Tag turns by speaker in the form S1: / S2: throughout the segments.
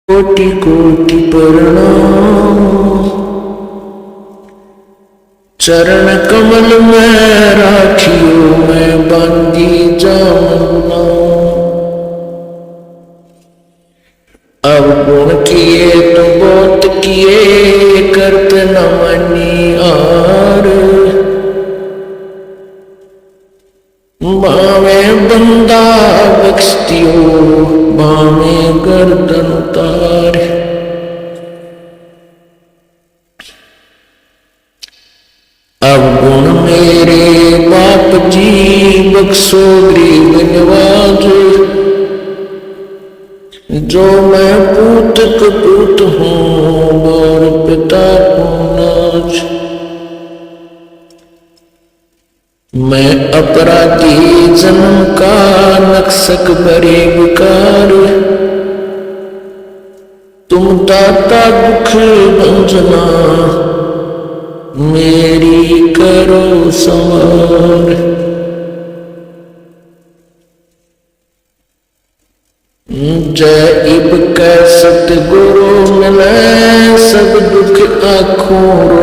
S1: कोटि कोटि प्रणाम। चरण कमल में राखियो मैं बांधी जाऊं। अब गुण किए तो बहुत किए करत न मनी आर। बावे बंदा बख्तियो बावे गर्दन उतार। अब गुण मेरे बाप जी बख्शो गरीब नवाज। जो मैं पूत कपूत हूँ और पिता को नाज। मैं अपराधी जन्म का नक्सक बरे विकार। तुम दाता दुख भंजना मेरी करो संवार। जय इब कै सतगुरु मिलै सब दुख आँखों रो।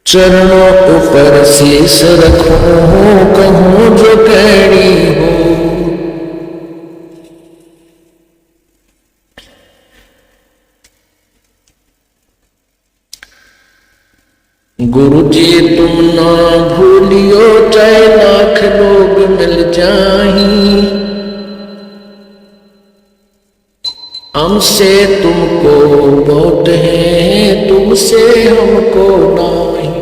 S1: चरणों ऊपर शीस रखो कहूँ जो कहनी हो। गुरु जी तुम ना भूलियो चाहे लाख लोग मिल जाही। हमसे तुमको बहुत है तुमसे हमको नहीं।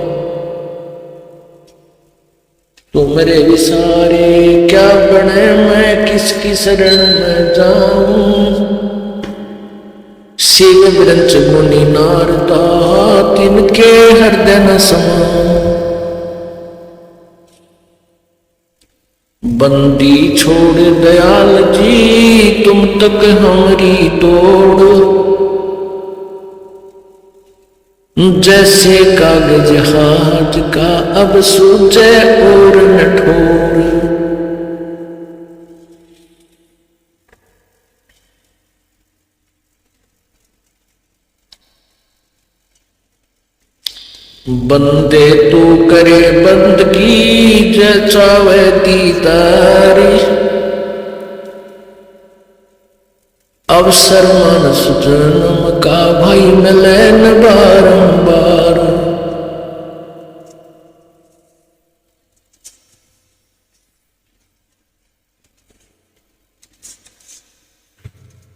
S1: तुमरे विसारे क्या बने मैं किसकी शरण में जाऊं। शिव ग्रंथ मुनि नारदा तिनके हृदय न समाऊं। बंदी छोड़ दयाल जी तुम तक हमारी तोड़। जैसे कागज हाथ का अब सूझे और न ठोर। बंदे तू करे बंदगी जय चावे दीदारी। अवसर मानस जन्म का भाई मिले न बारंबार।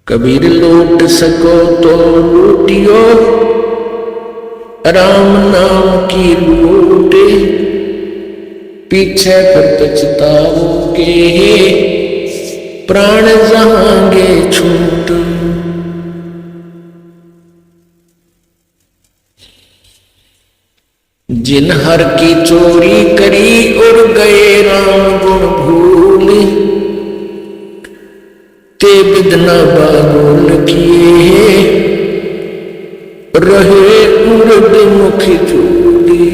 S1: कबीर लूट सको तो लूटियो राम नाम की लूटे। पीछे फिर पछताओगे प्राण जाएंगे छूट। जिन हर की चोरी करी और गए राम गुण भूल। ते बिदना बागुल किए रहे उर्द मुख चूड़ी।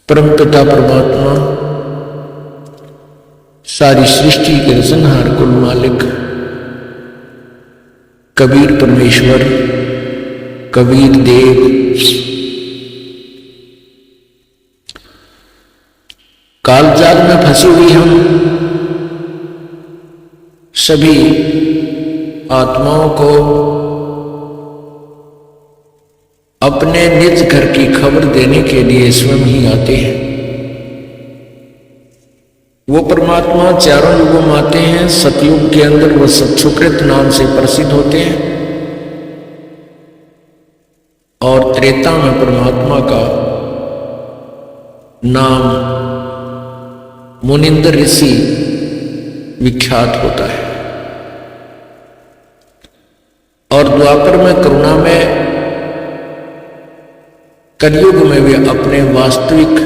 S1: परमपिता परमात्मा सारी सृष्टि के रचनहार कुल मालिक कबीर परमेश्वर कबीर देव कालजाल में फंसी हुई हम सभी आत्माओं को अपने निज घर की खबर देने के लिए स्वयं ही आते हैं। वो परमात्मा चारों युगों में आते हैं। सतयुग के अंदर वह सत्सुकृत नाम से प्रसिद्ध होते हैं और त्रेता में परमात्मा का नाम मुनिंदर ऋषि विख्यात होता है। और द्वापर में करुणा में कलयुग में वे अपने वास्तविक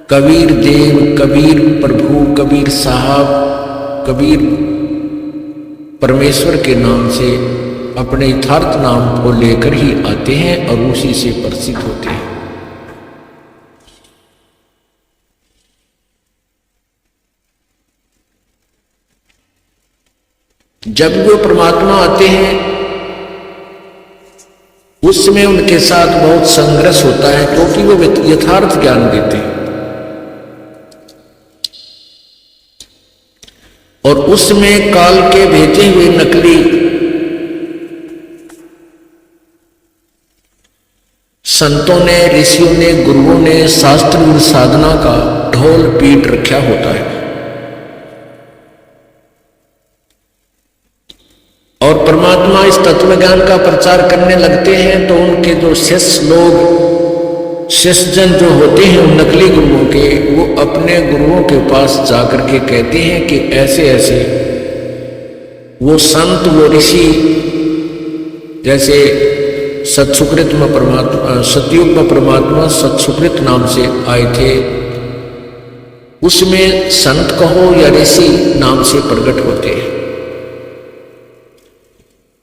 S1: कबीर देव कबीर प्रभु कबीर साहब कबीर परमेश्वर के नाम से अपने यथार्थ नाम को लेकर ही आते हैं और उसी से प्रसिद्ध होते हैं। जब वो परमात्मा आते हैं उस समय उनके साथ बहुत संघर्ष होता है, क्योंकि वो यथार्थ ज्ञान देते हैं और उसमें काल के भेजे हुए नकली संतों ने, ऋषियों ने, गुरुओं ने शास्त्र और साधना का ढोल पीट रखा होता है। और परमात्मा इस तत्व ज्ञान का प्रचार करने लगते हैं तो उनके जो शिष्य लोग, शिष्यजन जो होते हैं उन नकली गुरुओं के, वो अपने गुरुओं के पास जाकर के कहते हैं कि ऐसे ऐसे वो संत, वो ऋषि, जैसे सत्सुकृत में परमात्मा, सतयुग में परमात्मा सत्सुकृत नाम से आए थे, उसमें संत कहो या ऋषि नाम से प्रकट होते हैं।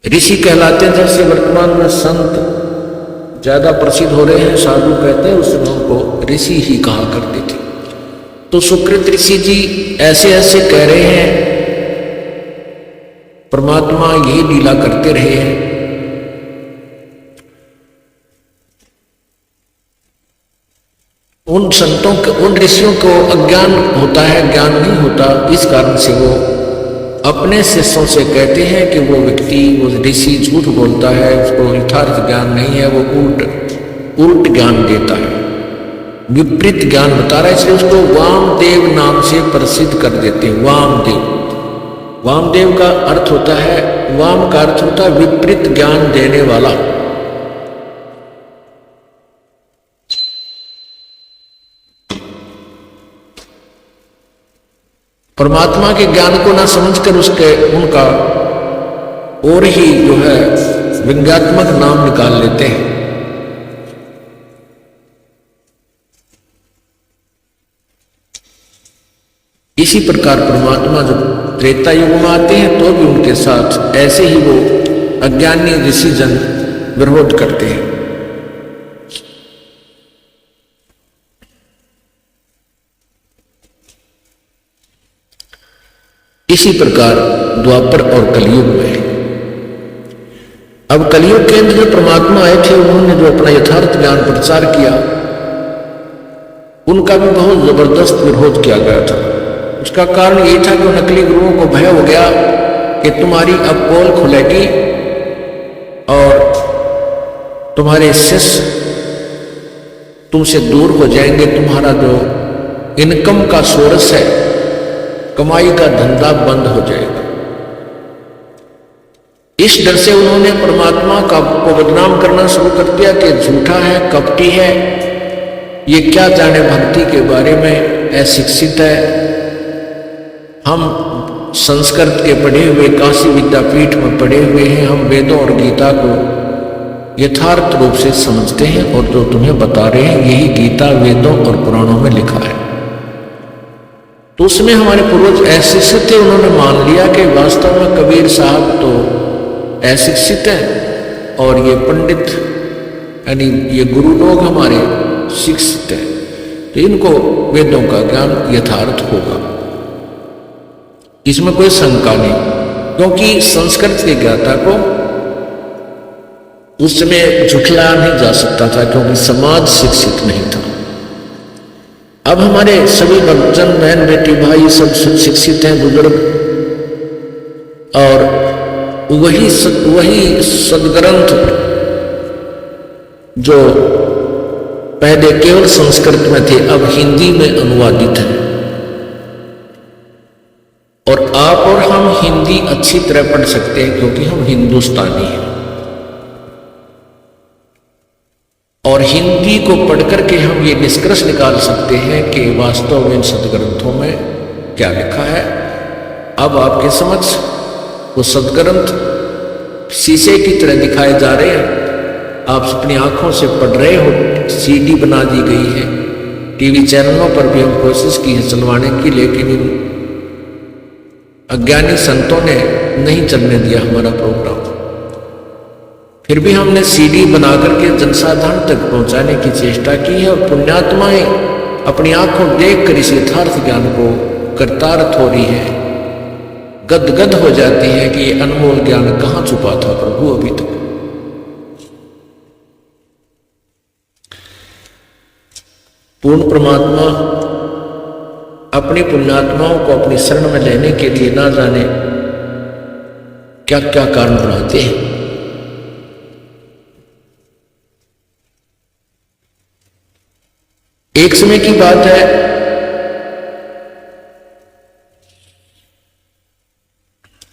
S1: ऋषि कहलाते हैं, जैसे वर्तमान में संत ज्यादा प्रसिद्ध हो रहे हैं, साधु कहते हैं, उसमें उनको ऋषि ही कहा करते थे। तो सुकृत ऋषि जी ऐसे ऐसे कह रहे हैं, परमात्मा यही लीला करते रहे हैं। उन संतों को, उन ऋषियों को अज्ञान होता है, ज्ञान नहीं होता, इस कारण से वो अपने शिष्यों से कहते हैं कि वो व्यक्ति, वो ऋषि झूठ बोलता है, उसको यथार्थ ज्ञान नहीं है, वो उल्ट ज्ञान देता है, विपरीत ज्ञान बता रहा है, इसलिए उसको वामदेव नाम से प्रसिद्ध कर देते हैं। वामदेव, वामदेव का अर्थ होता है, वाम का अर्थ होता है विपरीत ज्ञान देने वाला। परमात्मा के ज्ञान को ना समझकर उनका और ही जो है व्यंग्यात्मक नाम निकाल लेते हैं। इसी प्रकार परमात्मा जब त्रेता युग में आते हैं तो भी उनके साथ ऐसे ही वो अज्ञानी ऋषि जन विरोध करते हैं। इसी प्रकार द्वापर और कलयुग में, अब कलयुग के अंदर जो परमात्मा आए थे, उन्होंने जो अपना यथार्थ ज्ञान प्रचार किया, उनका भी बहुत जबरदस्त विरोध किया गया था। उसका कारण यही था कि नकली गुरुओं को भय हो गया कि तुम्हारी अब पोल खुलेगी और तुम्हारे शिष्य तुमसे दूर हो जाएंगे, तुम्हारा जो इनकम का सोर्स है, कमाई का धंधा बंद हो जाएगा। इस डर से उन्होंने परमात्मा का को बदनाम करना शुरू कर दिया कि झूठा है, कपटी है, ये क्या जाने भक्ति के बारे में, अशिक्षित है। हम संस्कृत के पढ़े हुए, काशी विद्यापीठ में पढ़े हुए हैं, हम वेदों और गीता को यथार्थ रूप से समझते हैं और जो तुम्हें बता रहे हैं यही गीता, वेदों और पुराणों में लिखा है। तो उसमें हमारे पूर्वज अशिक्षित थे, उन्होंने मान लिया कि वास्तव में कबीर साहब तो अशिक्षित हैं और ये पंडित यानी ये गुरु लोग हमारे शिक्षित हैं, तो इनको वेदों का ज्ञान यथार्थ होगा, इसमें कोई शंका नहीं, क्योंकि संस्कृत के ज्ञाता को उस समय झुठलाया नहीं जा सकता था, क्योंकि समाज शिक्षित नहीं था। अब हमारे सभी भक्तजन, बहन बेटी भाई सब शिक्षित हैं, बुजुर्ग, और वही सदग्रंथ जो पहले केवल संस्कृत में थे अब हिंदी में अनुवादित है, और आप और हम हिंदी अच्छी तरह पढ़ सकते हैं क्योंकि हम हिंदुस्तानी हैं, और हिंदी को पढ़ करके हम ये निष्कर्ष निकाल सकते हैं कि वास्तव में इन सदग्रंथों में क्या लिखा है। अब आपके समक्ष वो सदग्रंथ शीशे की तरह दिखाए जा रहे हैं, आप अपनी आंखों से पढ़ रहे हो, सीडी बना दी गई है, टीवी चैनलों पर भी हम कोशिश की है चलवाने की, लेकिन इन अज्ञानी संतों ने नहीं चलने दिया हमारा प्रोग्राम। फिर भी हमने सीडी बना करके जनसाधारण तक पहुंचाने की चेष्टा की है, और पुण्यात्माएं अपनी आंखों देख कर इस यथार्थ ज्ञान को करतारत हो रही है, गदगद हो जाती है कि ये अनमोल ज्ञान कहां छुपा था प्रभु अभी तक। पूर्ण परमात्मा अपनी पुण्यात्माओं को अपनी शरण में लेने के लिए ना जाने क्या क्या कारण बनाते हैं। एक समय की बात है,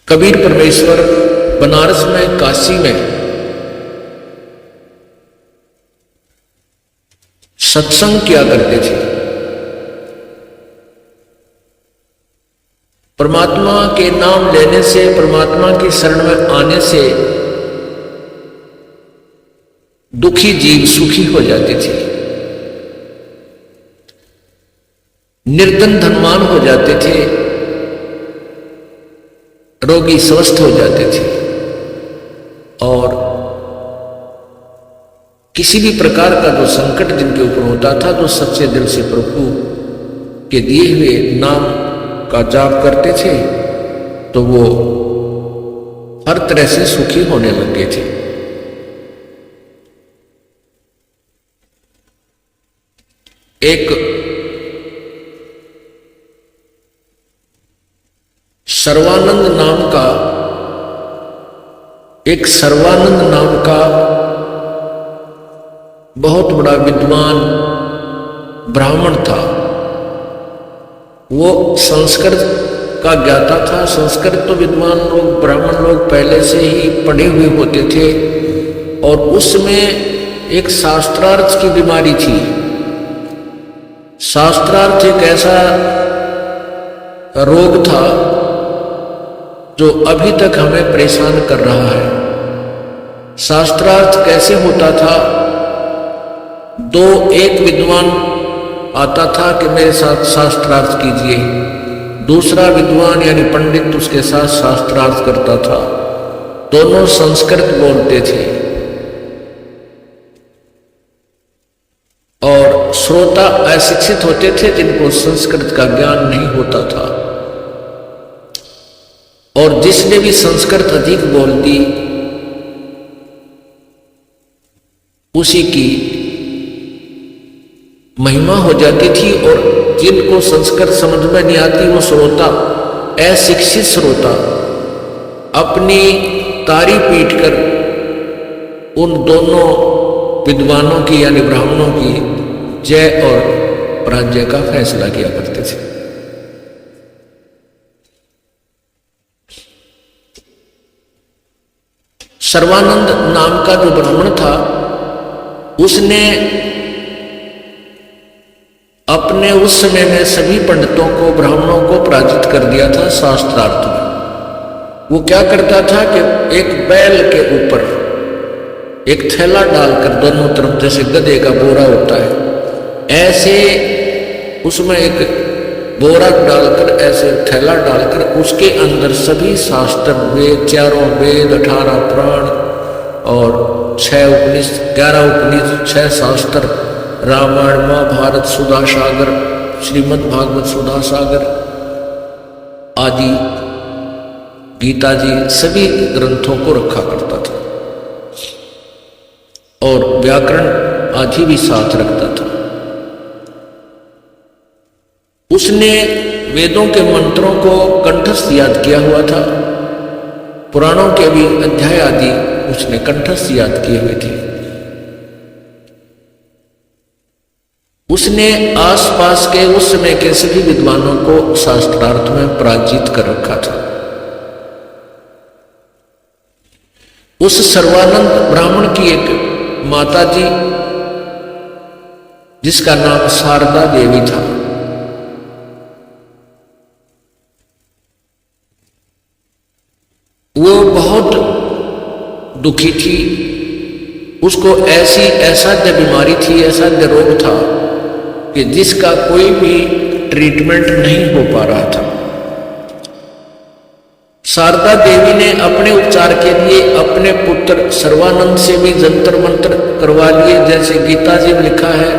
S1: कबीर परमेश्वर बनारस में, काशी में सत्संग किया करते थे। परमात्मा के नाम लेने से, परमात्मा की शरण में आने से दुखी जीव सुखी हो जाते थे, निर्धन धनवान हो जाते थे, रोगी स्वस्थ हो जाते थे, और किसी भी प्रकार का जो संकट जिनके ऊपर होता था, जो सच्चे दिल से प्रभु के दिए हुए नाम का जाप करते थे, तो वो हर तरह से सुखी होने लगे थे। एक सर्वानंद नाम का बहुत बड़ा विद्वान ब्राह्मण था। वो संस्कृत का ज्ञाता था। संस्कृत तो विद्वान लोग, ब्राह्मण लोग पहले से ही पढ़े हुए होते थे, और उसमें एक शास्त्रार्थ की बीमारी थी। शास्त्रार्थ एक ऐसा रोग था जो अभी तक हमें परेशान कर रहा है। शास्त्रार्थ कैसे होता था? एक विद्वान आता था कि मेरे साथ शास्त्रार्थ कीजिए, दूसरा विद्वान यानी पंडित उसके साथ शास्त्रार्थ करता था। दोनों संस्कृत बोलते थे और श्रोता अशिक्षित होते थे, जिनको संस्कृत का ज्ञान नहीं होता था। और जिसने भी संस्कृत अधिक बोल दी, उसी की महिमा हो जाती थी। और जिनको संस्कृत समझ में नहीं आती, वो श्रोता, अशिक्षित श्रोता, अपनी तारी पीटकर उन दोनों विद्वानों की यानी ब्राह्मणों की जय और पराजय का फैसला किया करते थे। सर्वानंद नाम का जो ब्राह्मण था, उसने अपने उस समय में सभी पंडितों को, ब्राह्मणों को पराजित कर दिया था शास्त्रार्थ में। वो क्या करता था कि एक बैल के ऊपर एक थैला डालकर दोनों तरफ, जैसे गधे का बोरा होता है, ऐसे उसमें एक बोरा डालकर, ऐसे थैला डालकर, उसके अंदर सभी शास्त्र, वेद, 4 वेद, 18 पुराण और 6 उपनिषद, 11 उपनिषद, 6 शास्त्र, रामायण, महाभारत, सुधा सागर, श्रीमद् भागवत सुधा सागर आदि, गीता जी, सभी ग्रंथों को रखा करता था। और व्याकरण आदि भी साथ रखता था। उसने वेदों के मंत्रों को कंठस्थ याद किया हुआ था। पुराणों के भी अध्याय आदि उसने कंठस्थ याद किए हुए थे। उसने आसपास के उस समय के सभी विद्वानों को शास्त्रार्थ में पराजित कर रखा था। उस सर्वानंद ब्राह्मण की एक माता जी, जिसका नाम शारदा देवी था, वो बहुत दुखी थी। उसको ऐसी असाध्य बीमारी थी, असाध्य रोग था कि जिसका कोई भी ट्रीटमेंट नहीं हो पा रहा था। शारदा देवी ने अपने उपचार के लिए अपने पुत्र सर्वानंद से भी जंतर मंत्र करवा लिए। जैसे गीता जी में लिखा है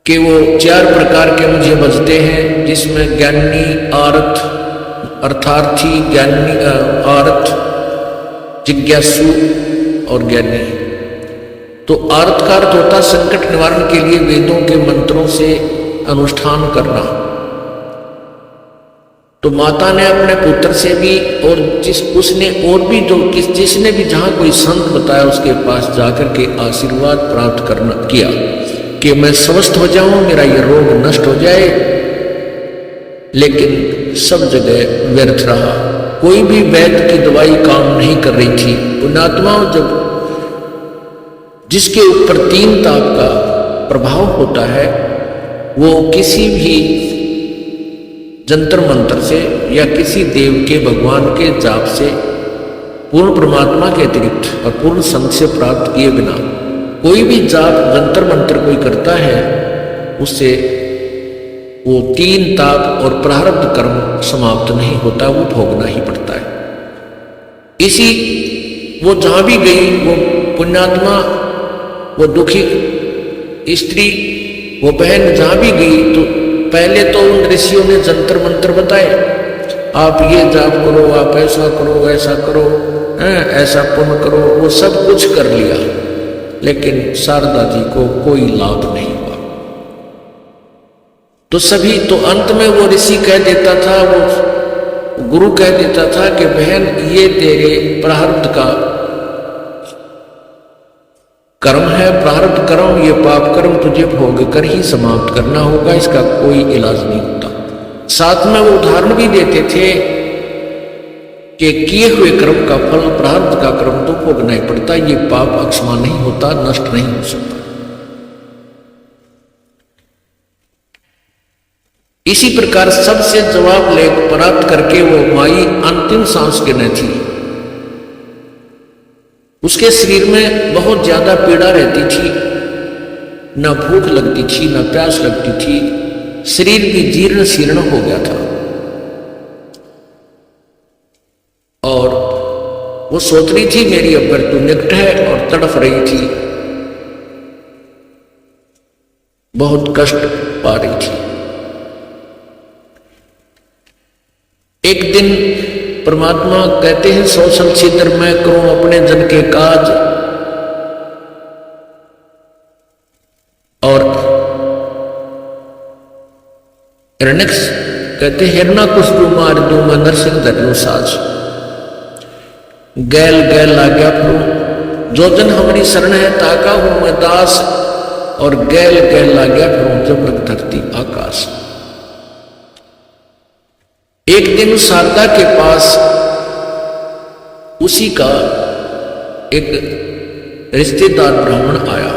S1: कि वो 4 प्रकार के मुझे बजते हैं, जिसमें ज्ञानी आर्थ अर्थार्थी ज्ञानी आर्थ जिज्ञासु और ज्ञानी। तो आर्थ का अर्थ होता संकट निवारण के लिए वेदों के मंत्रों से अनुष्ठान करना। तो माता ने अपने पुत्र से भी और उसने और भी जिसने भी जहां कोई संत बताया उसके पास जाकर के आशीर्वाद प्राप्त करना किया कि मैं स्वस्थ हो जाऊं, मेरा ये रोग नष्ट हो जाए। लेकिन सब जगह व्यर्थ रहा, कोई भी वैद्य की दवाई काम नहीं कर रही थी। पुण्यात्माओं, जब जिसके ऊपर 3 ताप का प्रभाव होता है वो किसी भी जंतर मंत्र से या किसी देव के भगवान के जाप से पूर्ण परमात्मा के अतिरिक्त और पूर्ण संग से प्राप्त किए बिना कोई भी जाप जंतर मंत्र कोई करता है उससे वो 3 ताप और प्रारब्ध कर्म समाप्त नहीं होता, वो भोगना ही पड़ता है। इसी वो जहां भी गई वो पुण्यात्मा, वो दुखी स्त्री, वो बहन जहां भी गई तो पहले तो उन ऋषियों ने जंतर मंत्र बताए, आप ये जाप करो, आप ऐसा करो, ऐसा करो, ऐसा पुण्य करो, वो सब कुछ कर लिया, लेकिन शारदा जी को कोई लाभ नहीं हुआ। तो सभी तो अंत में वो ऋषि कह देता था, वो गुरु कह देता था कि बहन ये तेरे प्रारब्ध का कर्म है, प्रारब्ध कर्म, ये पाप कर्म तुझे भोग कर ही समाप्त करना होगा, इसका कोई इलाज नहीं होता। साथ में वो उदाहरण भी देते थे कि किए हुए कर्म का फल, प्रारब्ध का कर्म तो भोगना ही पड़ता, ये पाप अक्षमा नहीं होता, नष्ट नहीं हो सकता। इसी प्रकार सबसे जवाब ले प्राप्त करके वो माई अंतिम सांस गिने थी। उसके शरीर में बहुत ज्यादा पीड़ा रहती थी, न भूख लगती थी, न प्यास लगती थी, शरीर भी जीर्ण शीर्ण हो गया था। और वो सोच रही थी मेरी अब मृत्यु निकट है, और तड़फ रही थी, बहुत कष्ट पा रही थी। एक दिन परमात्मा कहते हैं 100 साल छिद्र मैं करूं अपने जन के काज, और हिरण्यक्ष कहते हिरणा कुछ तू मार दू मैं नरसिंह धर साज। गैल गैल लाग्या फिरूं जो जन हमारी शरण है ताका हूं मैं दास, और गैल गैल लाग्या फिरूं जब लग धरती आकाश। एक दिन शारदा के पास उसी का एक रिश्तेदार ब्राह्मण आया।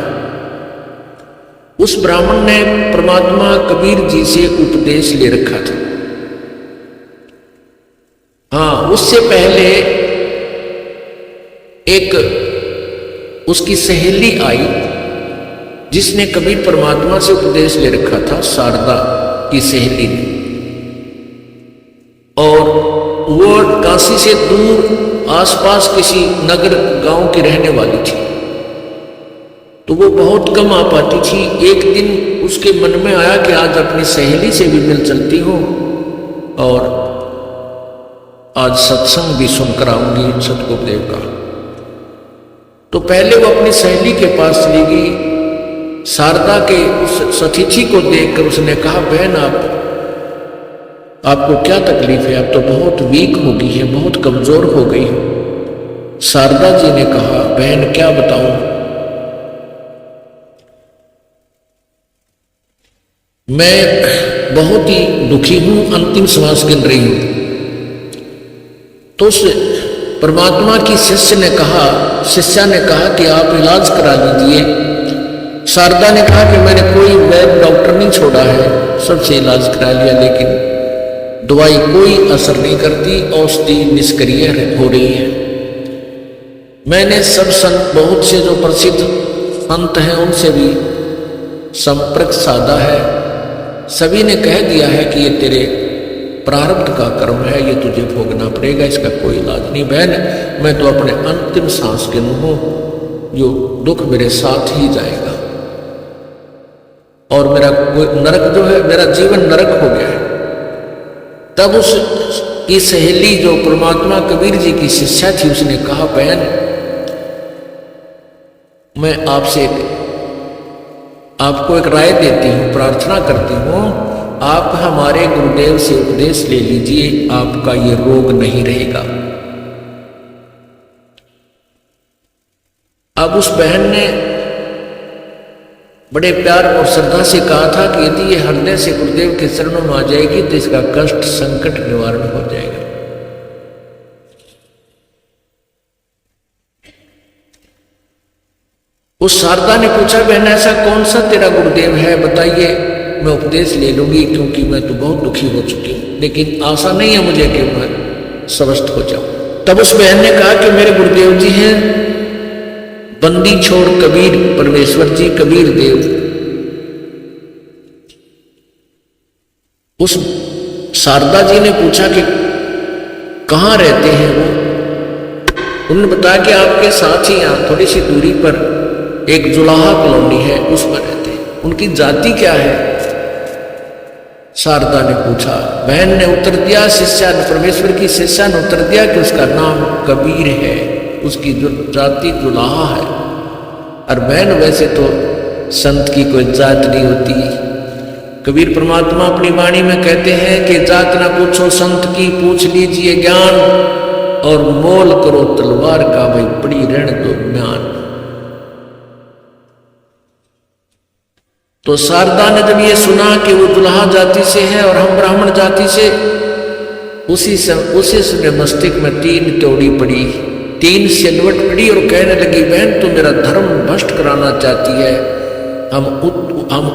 S1: उस ब्राह्मण ने परमात्मा कबीर जी से उपदेश ले रखा था। हाँ, उससे पहले एक उसकी सहेली आई जिसने कबीर परमात्मा से उपदेश ले रखा था, शारदा की सहेली ने, और वो काशी से दूर आसपास किसी नगर गांव की रहने वाली थी, तो वो बहुत कम आ पाती थी। एक दिन उसके मन में आया कि आज अपनी सहेली से भी मिल चलती हूँ और आज सत्संग भी सुनकर आऊंगी सतगुरुदेव का। तो पहले वो अपनी सहेली के पास चली गई। शारदा के उस सतिथि को देखकर उसने कहा, बहन आपको क्या तकलीफ है? आप तो बहुत वीक हो गई है, बहुत कमजोर हो गई हो। शारदा जी ने कहा, बहन क्या बताऊं, मैं बहुत ही दुखी हूं, अंतिम श्वास गिन रही हूं। तो उस परमात्मा की शिष्या ने कहा कि आप इलाज करा लीजिए। शारदा ने कहा कि मैंने कोई वैद्य डॉक्टर नहीं छोड़ा है, सबसे इलाज करा लिया, लेकिन दवाई कोई असर नहीं करती, औषधि निष्क्रिय हो रही है। मैंने सब संत, बहुत से जो प्रसिद्ध संत हैं उनसे भी संपर्क साधा है, सभी ने कह दिया है कि ये तेरे प्रारब्ध का कर्म है, ये तुझे भोगना पड़ेगा, इसका कोई इलाज नहीं। बहन मैं तो अपने अंतिम सांस के हूं, जो दुख मेरे साथ ही जाएगा, और मेरा नरक जो है, मेरा जीवन नरक हो गया है। तब उसकी सहेली जो परमात्मा कबीर जी की शिष्या थी, उसने कहा, बहन मैं आपको एक राय देती हूँ, प्रार्थना करती हूँ, आप हमारे गुरुदेव से उपदेश ले लीजिए, आपका ये रोग नहीं रहेगा। अब उस बहन ने बड़े प्यार और श्रद्धा से कहा था कि यदि ये हृदय से गुरुदेव के चरणों में आ जाएगी तो इसका कष्ट संकट निवारण हो जाएगा। उस शारदा ने पूछा, बहन ऐसा कौन सा तेरा गुरुदेव है, बताइए, मैं उपदेश ले लूंगी, क्योंकि मैं तो बहुत दुखी हो चुकी हूं, लेकिन आशा नहीं है मुझे कि मैं स्वस्थ हो जाऊं। तब उस बहन ने कहा कि मेरे गुरुदेव जी हैं बंदी छोड़ कबीर परमेश्वर जी, कबीर देव। उस शारदा जी ने पूछा कि कहाँ रहते हैं वो? उन्होंने बताया कि आपके साथ ही यहां थोड़ी सी दूरी पर एक जुलाहा कॉलोनी है, उस पर रहते हैं। उनकी जाति क्या है? शारदा ने पूछा। बहन ने उत्तर दिया, शिष्या ने, परमेश्वर की शिष्या ने उत्तर दिया कि उसका नाम कबीर है, उसकी जो जाति जुलाहा है। और बहन वैसे तो संत की कोई जात नहीं होती। कबीर परमात्मा अपनी वाणी में कहते हैं कि जात ना पूछो संत की, पूछ लीजिए ज्ञान, और मोल करो तलवार का, भाई बड़ी ऋण दो ज्ञान। तो शारदा ने जब ये सुना कि वो दुल्हा जाति से है और हम ब्राह्मण जाति से, उसी से मस्तिष्क में 3 त्योड़ी पड़ी, 3 सिलवट पड़ी और कहने लगी, बहन तो मेरा धर्म भ्रष्ट कराना चाहती है। हम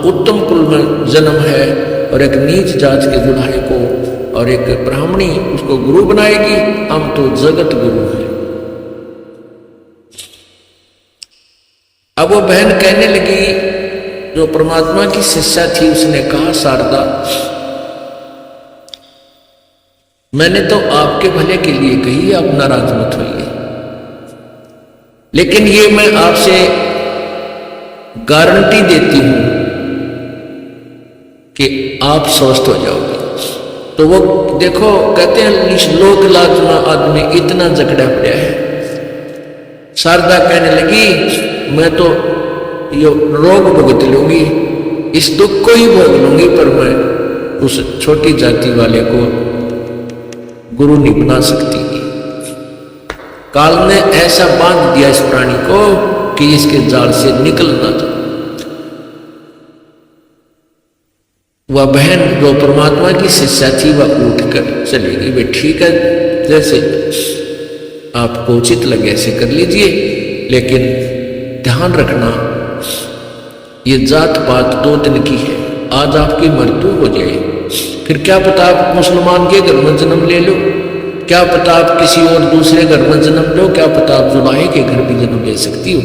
S1: उत्तम कुल में जन्म है और एक नीच जात के दुल्हे को और एक ब्राह्मणी उसको गुरु बनाएगी, हम तो जगत गुरु है। अब वो बहन कहने लगी, जो परमात्मा की शिष्या थी, उसने कहा, शारदा मैंने तो आपके भले के लिए कही, आप नाराज मत होइए, लेकिन ये मैं आपसे गारंटी देती हूं कि आप स्वस्थ हो जाओगे। तो वो देखो, कहते हैं लोक लाज में आदमी इतना जकड़ा पड़ा है। शारदा कहने लगी, मैं तो ये रोग भुगत लूंगी, इस दुख को ही भोग लूंगी, पर मैं उस छोटी जाति वाले को गुरु नहीं बना सकती। काल ने ऐसा बांध दिया इस प्राणी को कि इसके जाल से निकल ना जाए। वह बहन जो परमात्मा की शिष्या थी, वह उठकर चली गई। वे ठीक है, जैसे आपको उचित लगे ऐसे कर लीजिए, लेकिन ध्यान रखना ये जात पात 2 दिन की है। आज आपकी मृत्यु हो जाए, फिर क्या पता आप मुसलमान के घर में जन्म ले लो, क्या पता आप किसी और दूसरे घर में जन्म लो, क्या पता आप जुलाहे के घर भी जन्म ले सकती हो।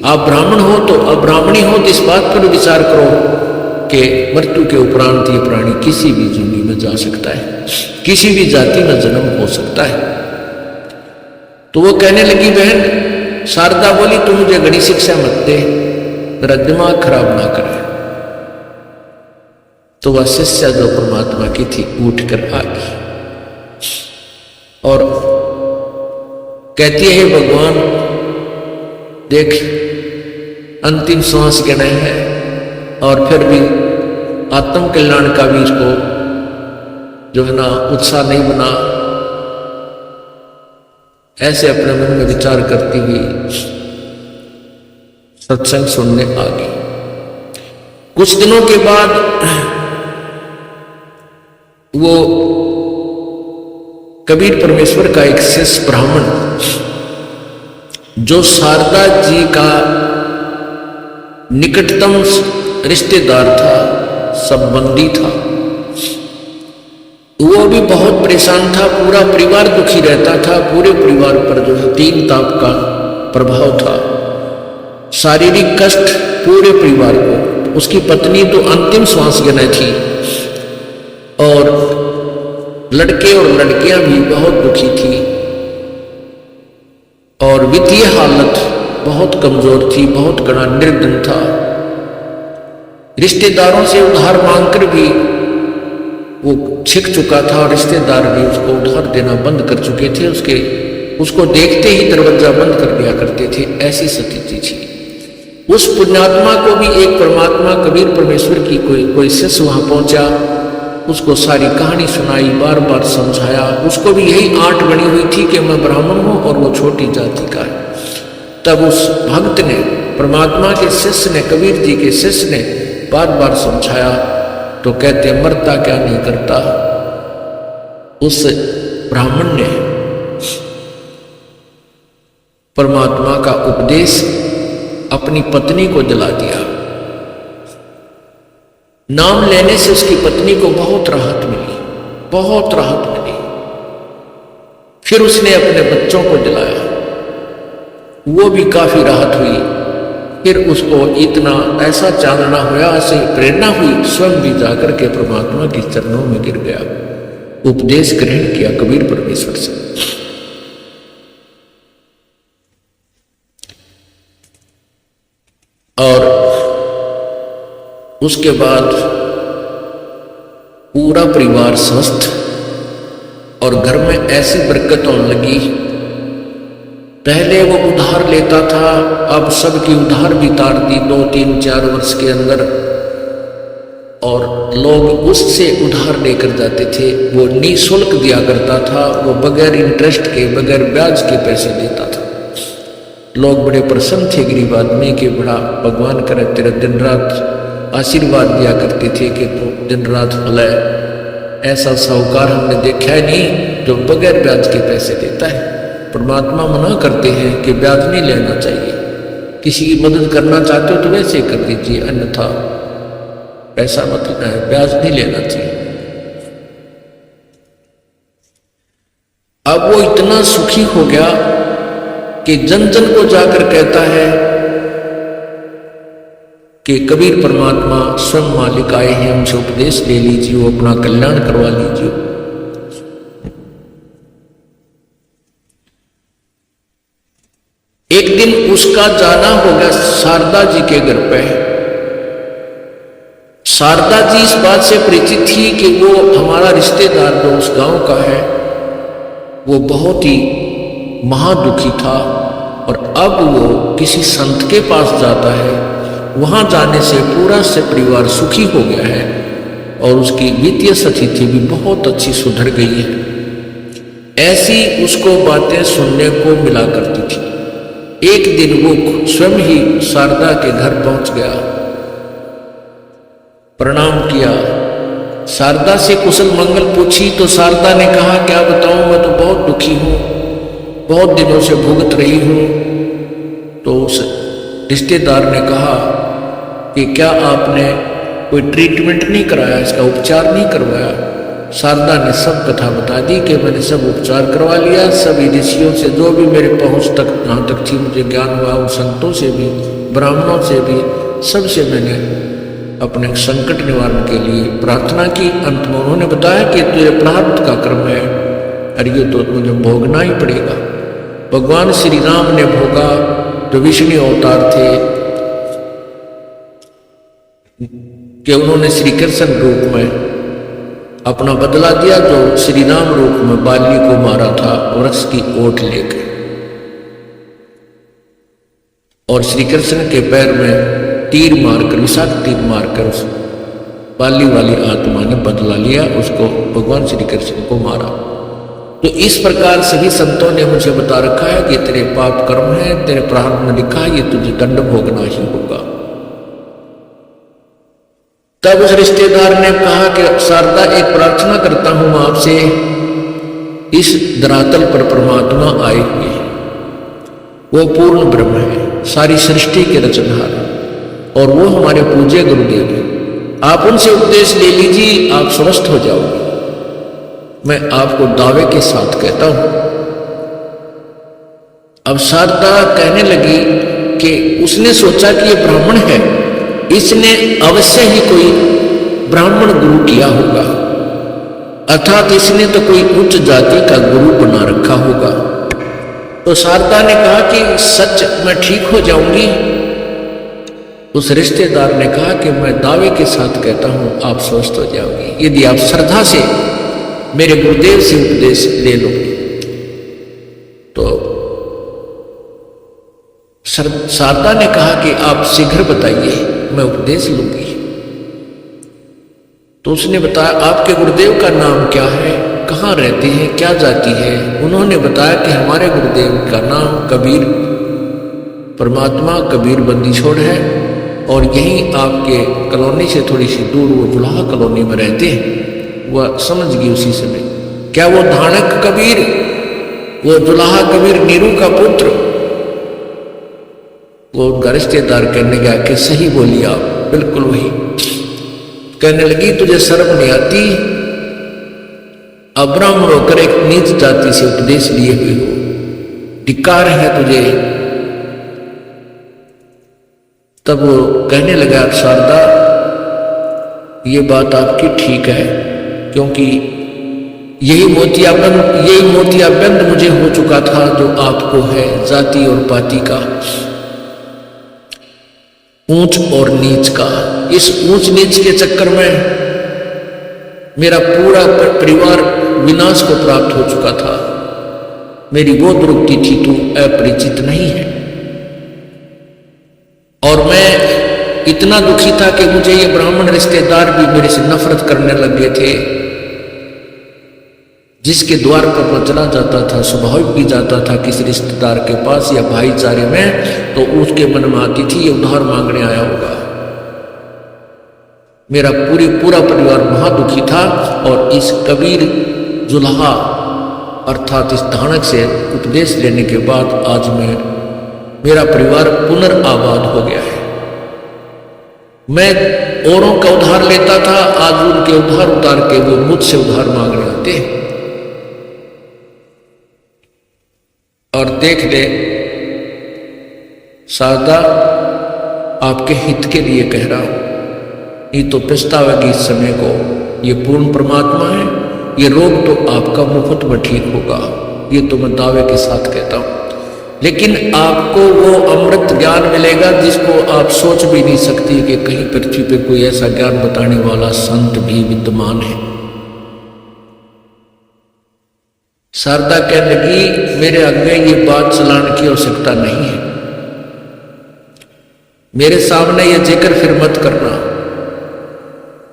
S1: आप ब्राह्मण हो तो, अब ब्राह्मणी हो तो इस बात पर विचार करो कि मृत्यु के उपरांत ये प्राणी किसी भी जूनी में जा सकता है, किसी भी जाति में जन्म हो सकता है। तो वो कहने लगी, बहन शारदा बोली, तू मुझे बड़ी शिक्षा मत दे, मेरा दिमाग खराब ना करे। तो वह शिष्या जो परमात्मा की थी उठकर आ गई और कहती है, भगवान देख अंतिम श्वास गिना है और फिर भी आत्म कल्याण का भी इसको जो है ना उत्साह नहीं बना। ऐसे अपने मन में विचार करती हुई सत्संग सुनने आ गई। कुछ दिनों के बाद वो कबीर परमेश्वर का एक शिष्य ब्राह्मण जो शारदा जी का निकटतम रिश्तेदार था, संबंधी था, वो भी बहुत परेशान था। पूरा परिवार दुखी रहता था, पूरे परिवार पर जो है 3 ताप का प्रभाव था, शारीरिक कष्ट पूरे परिवार को। उसकी पत्नी तो अंतिम श्वास गिने थी और लड़के और लड़कियां भी बहुत दुखी थी और वित्तीय हालत बहुत कमजोर थी, बहुत बड़ा निर्धन था। रिश्तेदारों से उधार मांगकर भी वो छिक चुका था और रिश्तेदार भी उसको उधार देना बंद कर चुके थे, उसको देखते ही दरवाजा बंद कर दिया करते थे, ऐसी स्थिति थी। उस पुण्यात्मा को भी एक परमात्मा कबीर परमेश्वर की कोई शिष्य वहां पहुंचा, उसको सारी कहानी सुनाई, बार बार समझाया। उसको भी यही आंट बनी हुई थी कि मैं ब्राह्मण हूं और वो छोटी जाति का है। तब उस भक्त ने, परमात्मा के शिष्य ने, कबीर जी के शिष्य ने बार बार समझाया तो कहते मरता क्या नहीं करता। उस ब्राह्मण ने परमात्मा का उपदेश अपनी पत्नी को दिला दिया। नाम लेने से उसकी पत्नी को बहुत राहत मिली, बहुत राहत मिली। फिर उसने अपने बच्चों को दिलाया, वो भी काफी राहत हुई। फिर उसको इतना ऐसा चांदना हुआ, ऐसे प्रेरणा हुई, स्वयं भी जाकर के परमात्मा के चरणों में गिर गया, उपदेश ग्रहण किया कबीर परमेश्वर से। और उसके बाद पूरा परिवार स्वस्थ और घर में ऐसी बरकत होने लगी। पहले वो उधार लेता था, अब सबकी उधार भी तार दी 2, 3, 4 वर्ष के अंदर, और लोग उससे उधार लेकर जाते थे। वो निःशुल्क दिया करता था, वो बगैर इंटरेस्ट के, बगैर ब्याज के पैसे देता था। लोग बड़े प्रसन्न थे गरीब आदमी के, बड़ा भगवान करे तेरा दिन रात आशीर्वाद दिया करते थे कि तो दिन रात फले। ऐसा साहूकार हमने देखा ही नहीं जो बगैर ब्याज के पैसे देता है। परमात्मा मना करते हैं कि ब्याज नहीं लेना चाहिए, किसी की मदद करना चाहते हो तो वैसे कर दीजिए, अन्यथा पैसा मत लेना है, ब्याज नहीं लेना चाहिए। अब वो इतना सुखी हो गया कि जन जन को जाकर कहता है कि कबीर परमात्मा स्वयं मालिक आए हैं, हमसे उपदेश ले लीजिए, वो अपना कल्याण करवा लीजिए। एक दिन उसका जाना होगा शारदा जी के घर पे। शारदा जी इस बात से परिचित थी कि वो हमारा रिश्तेदार जो उस गांव का है वो बहुत ही महादुखी था, और अब वो किसी संत के पास जाता है। वहां जाने से पूरा से परिवार सुखी हो गया है और उसकी वित्तीय स्थिति भी बहुत अच्छी सुधर गई है। ऐसी उसको बातें सुनने को मिला करती थी। एक दिन वो स्वयं ही शारदा के घर पहुंच गया, प्रणाम किया, शारदा से कुशल मंगल पूछी तो शारदा ने कहा क्या बताऊं, मैं तो बहुत दुखी हूं, बहुत दिनों से भुगत रही हूं। तो उस रिश्तेदार ने कहा कि क्या आपने कोई ट्रीटमेंट नहीं कराया, इसका उपचार नहीं करवाया? शारदा ने सब कथा बता दी कि मैंने सब उपचार करवा लिया, सभी ऋषियों से जो भी मेरे पहुंच तक जहाँ तक थी मुझे ज्ञान हुआ, उन संतों से भी, ब्राह्मणों से भी, सबसे मैंने अपने संकट निवारण के लिए प्रार्थना की। अंत में उन्होंने बताया कि तुझे प्रारब्ध का कर्म है और ये तो मुझे भोगना ही पड़ेगा। भगवान श्री राम ने भोगा, जो विष्णु अवतार थे, कि उन्होंने श्री कृष्ण रूप में अपना बदला दिया, जो श्री राम रूप में बाली को मारा था वृक्ष की ओट लेकर, और श्री कृष्ण के पैर में तीर मारकर, विषाक्त तीर मारकर उस बाली वाली आत्मा ने बदला लिया, उसको भगवान श्री कृष्ण को मारा। तो इस प्रकार सभी संतों ने मुझे बता रखा है कि तेरे पाप कर्म है, तेरे प्रारब्ध में लिखा है, ये तुझे दंड भोगना ही होगा। तब उस रिश्तेदार ने कहा कि शारदा एक प्रार्थना करता हूं मैं आपसे, इस धरातल पर परमात्मा आए हुए हैं, वो पूर्ण ब्रह्म है, सारी सृष्टि के रचनहार, और वो हमारे पूज्य गुरुदेव हैं। आप उनसे उपदेश ले लीजिए, आप स्वस्थ हो जाओगे। मैं आपको दावे के साथ कहता हूं। अब शारदा कहने लगी कि उसने सोचा कि ये ब्राह्मण है, इसने अवश्य ही कोई ब्राह्मण गुरु किया होगा, अर्थात इसने तो कोई उच्च जाति का गुरु बना रखा होगा। तो शारदा ने कहा कि सच मैं ठीक हो जाऊंगी, उस रिश्तेदार ने कहा कि मैं दावे के साथ कहता हूं आप स्वस्थ हो जाओगे यदि आप श्रद्धा से मेरे गुरुदेव से उपदेश ले लोगे। तो शारदा ने कहा कि आप शीघ्र बताइए, मैं उपदेश लूंगी। तो उसने बताया आपके गुरुदेव का नाम क्या है, कहाँ रहते हैं, क्या जाति है। उन्होंने बताया कि हमारे गुरुदेव का नाम कबीर, परमात्मा कबीर बंदी छोड़ है और यहीं आपके कॉलोनी से थोड़ी सी दूर वो जुलाहा कॉलोनी में रहते हैं। वह समझ गई उसी समय, क्या वो धानक कबीर, वो जुलाहा कबीर नीरू का पुत्र? वो उनका रिश्तेदार कहने गया कि सही बोली आप, बिल्कुल वही। कहने लगी तुझे शर्म नहीं आती, अब्राह्मण होकर एक नीच जाति से उपदेश लिए हुए हो, धिक्कार है तुझे। तब वो कहने लगा शारदा ये बात आपकी ठीक है, क्योंकि यही मोतियाबंद मुझे हो चुका था जो आपको है, जाति और पाति का, ऊंच और नीच का। इस ऊंच नीच के चक्कर में मेरा पूरा परिवार विनाश को प्राप्त हो चुका था। मेरी वो दुर्गति थी, तू अपरिचित नहीं है। और मैं इतना दुखी था कि मुझे ये ब्राह्मण रिश्तेदार भी मेरे से नफरत करने लग गए थे। जिसके द्वार पर वो चला जाता था, स्वाभाविक भी जाता था किसी रिश्तेदार के पास या भाईचारे में, तो उसके मन में आती थी ये उधार मांगने आया होगा। मेरा पूरा परिवार महादुखी था। और इस कबीर जुलाहा अर्थात इस धानक से उपदेश लेने के बाद आज मेरा परिवार पुनर्आबाद हो गया है। मैं औरों का उधार लेता था, आज उनके उधार उतार के वो मुझसे उधार मांगने आते हैं। और देख ले शारदा, आपके हित के लिए कह रहा हूं, ये तो पछतावेगी इस समय को। ये पूर्ण परमात्मा है, ये रोग तो आपका मुफ्त में ठीक होगा, ये तो मैं दावे के साथ कहता हूं। लेकिन आपको वो अमृत ज्ञान मिलेगा जिसको आप सोच भी नहीं सकती कि कहीं पृथ्वी पे कोई ऐसा ज्ञान बताने वाला संत भी विद्यमान है। शारदा कहने लगी मेरे आगे ये बात चलाने की आवश्यकता नहीं है, मेरे सामने ये जिक्र फिर मत करना।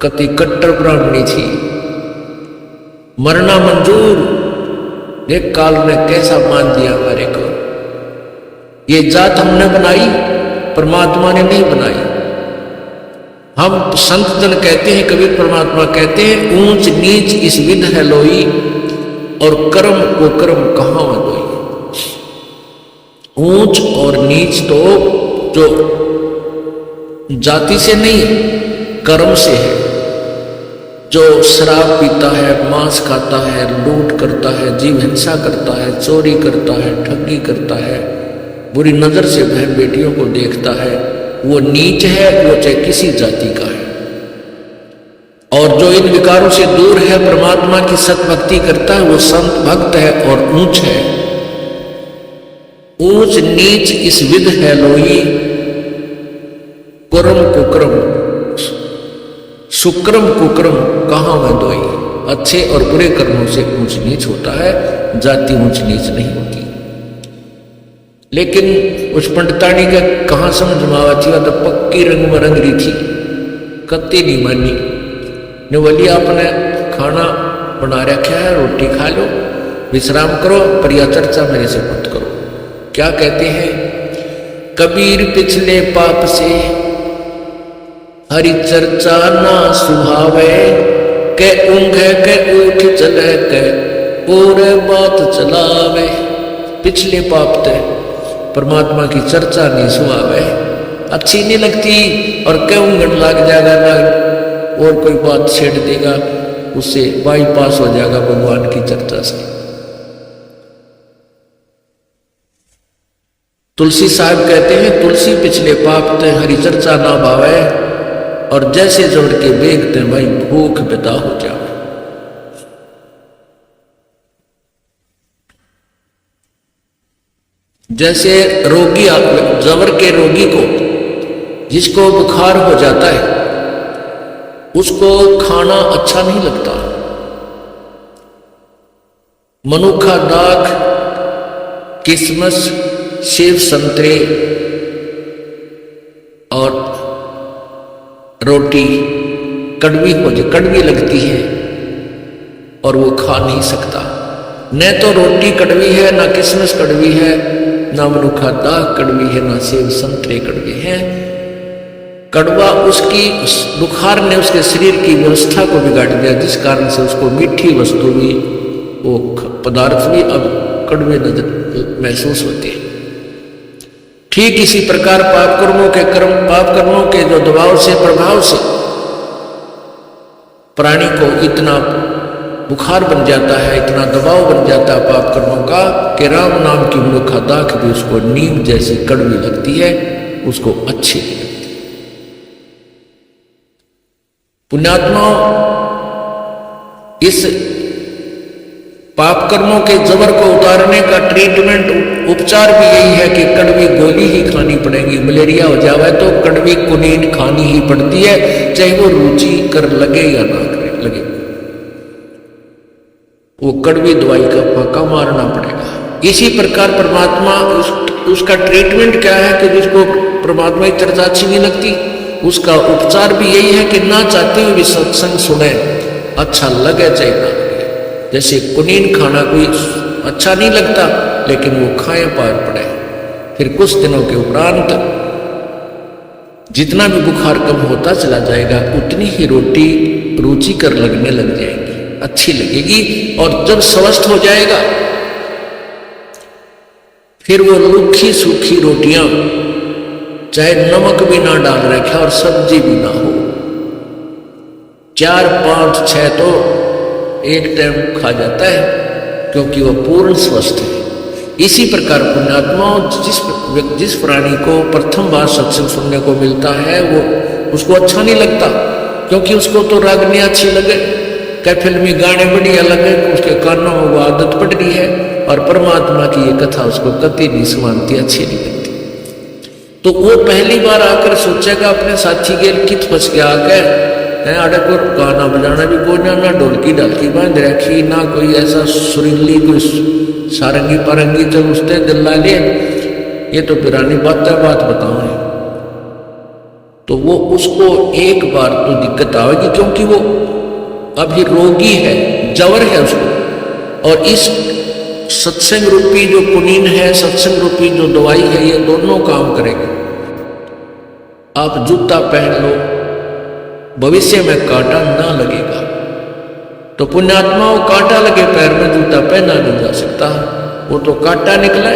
S1: कति कट्टर ब्राह्मणी थी, मरना मंजूर। देख काल ने कैसा मान दिया हमारे को। ये जात हमने बनाई, परमात्मा ने नहीं बनाई। हम संत जन कहते हैं, कबीर परमात्मा कहते हैं, ऊंच नीच इस विध है लोई, और कर्म को कर्म कहां दोई। ऊंच और नीच तो जो जाति से नहीं, कर्म से है। जो शराब पीता है, मांस खाता है, लूट करता है, जीव हिंसा करता है, चोरी करता है, ठगी करता है, बुरी नजर से बहन बेटियों को देखता है, वो नीच है, वो चाहे किसी जाति का है। और जो इन विकारों से दूर है, परमात्मा की सतभक्ति करता है, वो संत भक्त है और ऊंच है। ऊंच नीच इस विध है लोई, कर्म कुक्रम सुक्रम कुक्रम कहां में दोई। अच्छे और बुरे कर्मों से ऊंच नीच होता है, जाति ऊंच नीच नहीं होती। लेकिन उस पंडितानी का कहां समझ में आवा थी, तो पक्की रंग में रंग रही थी, कत्ती नहीं मानी। ने बोली आपने खाना बना रखा है, रोटी खा लो, विश्राम करो, पर यह चर्चा मेरे से मत करो। क्या कहते हैं, कबीर पिछले पाप से हरि चर्चा ना सुभावे, के ऊँघ के उठ चले के और बात चलावे। पिछले पाप ते परमात्मा की चर्चा नहीं सुहावे, अच्छी नहीं लगती, और के ऊँघ लग जाएगा ना, और कोई बात छेड़ देगा, उससे बाईपास हो जाएगा भगवान की चर्चा से। तुलसी साहब कहते हैं, तुलसी पिछले पाप ते हरि चर्चा ना भावे, और जैसे जोड़ के बेगते भाई भूख बिता हो जाए। जैसे रोगी, जवर के रोगी को जिसको बुखार हो जाता है उसको खाना अच्छा नहीं लगता। मनुखा, दाख, किशमिश, सेब, संतरे और रोटी कड़वी लगती है और वो खा नहीं सकता। न तो रोटी कड़वी है, ना किशमिश कड़वी है, ना मनुखा दाख कड़वी है, ना सेब संतरे कड़वे हैं। कड़वा उसकी बुखार ने उसके शरीर की व्यवस्था को बिगाड़ दिया, जिस कारण से उसको मीठी वस्तु भी, वो पदार्थ भी अब कड़वे नजर महसूस होते हैं। ठीक इसी प्रकार पाप कर्मों के जो दबाव से, प्रभाव से प्राणी को इतना बुखार बन जाता है, इतना दबाव बन जाता है पाप कर्मों का कि राम नाम की मनुखा दाख भी उसको नीम जैसी कड़वी लगती है, उसको अच्छी नहीं लगती। पुण्यात्माओं, इस पाप कर्मों के जबर को उतारने का ट्रीटमेंट, उपचार भी यही है कि कड़वी गोली ही खानी पड़ेगी। मलेरिया हो जाए तो कड़वी कुनीन खानी ही पड़ती है, चाहे वो रुचि कर लगे या ना लगे, वो कड़वी दवाई का फाका मारना पड़ेगा। इसी प्रकार परमात्मा, उसका ट्रीटमेंट क्या है कि जिसको परमात्मा की चर्चा अच्छी नहीं लगती, उसका उपचार भी यही है कि ना चाहते हुए भी सत्संग सुने, अच्छा लगे चाहे ना लगे। जैसे कुनीन खाना कोई अच्छा नहीं लगता, लेकिन वो खाए पार पड़े, फिर कुछ दिनों के उपरांत जितना भी बुखार कम होता चला जाएगा, उतनी ही रोटी रुचिकर लगने लग जाएगी, अच्छी लगेगी। और जब स्वस्थ हो जाएगा, फिर वो रूखी सूखी रोटियां, चाहे नमक भी ना डाल रखा और सब्जी भी ना हो, 4, 5, 6 तो एक टाइम खा जाता है, क्योंकि वह पूर्ण स्वस्थ है। इसी प्रकार पुण्यात्माओं, जिस प्राणी को प्रथम बार सत्संग सुनने को मिलता है, वो उसको अच्छा नहीं लगता, क्योंकि उसको तो रागनी अच्छी लगे, क्या फिल्मी गाने बढ़िया लगे, उसके कानों में वो आदत पड़ रही है, और परमात्मा की ये कथा उसको कति नहीं सुनाती, अच्छी नहीं लगती। तो वो पहली बार आकर सोचेगा अपने साथी के कित फंस गया आकर, आड़े को गाना बजाना भी बोलना, ना ढोलकी ढालकी बांध रखी, ना कोई ऐसा सुरीली कोई सारंगी पारंगी, जब उसने दिल ला लिए, ये तो पुरानी बात बताऊं। तो वो उसको एक बार तो दिक्कत आएगी, क्योंकि वो अभी रोगी है, जवर है उसको। और इस सत्संग रूपी जो कुनीन है, सत्संग रूपी जो दवाई है, ये दोनों काम करेंगे। आप जूता पहन लो, भविष्य में कांटा ना लगेगा। तो पुण्यात्माओं, कांटा लगे पैर में जूता पहना नहीं जा सकता, वो तो कांटा निकला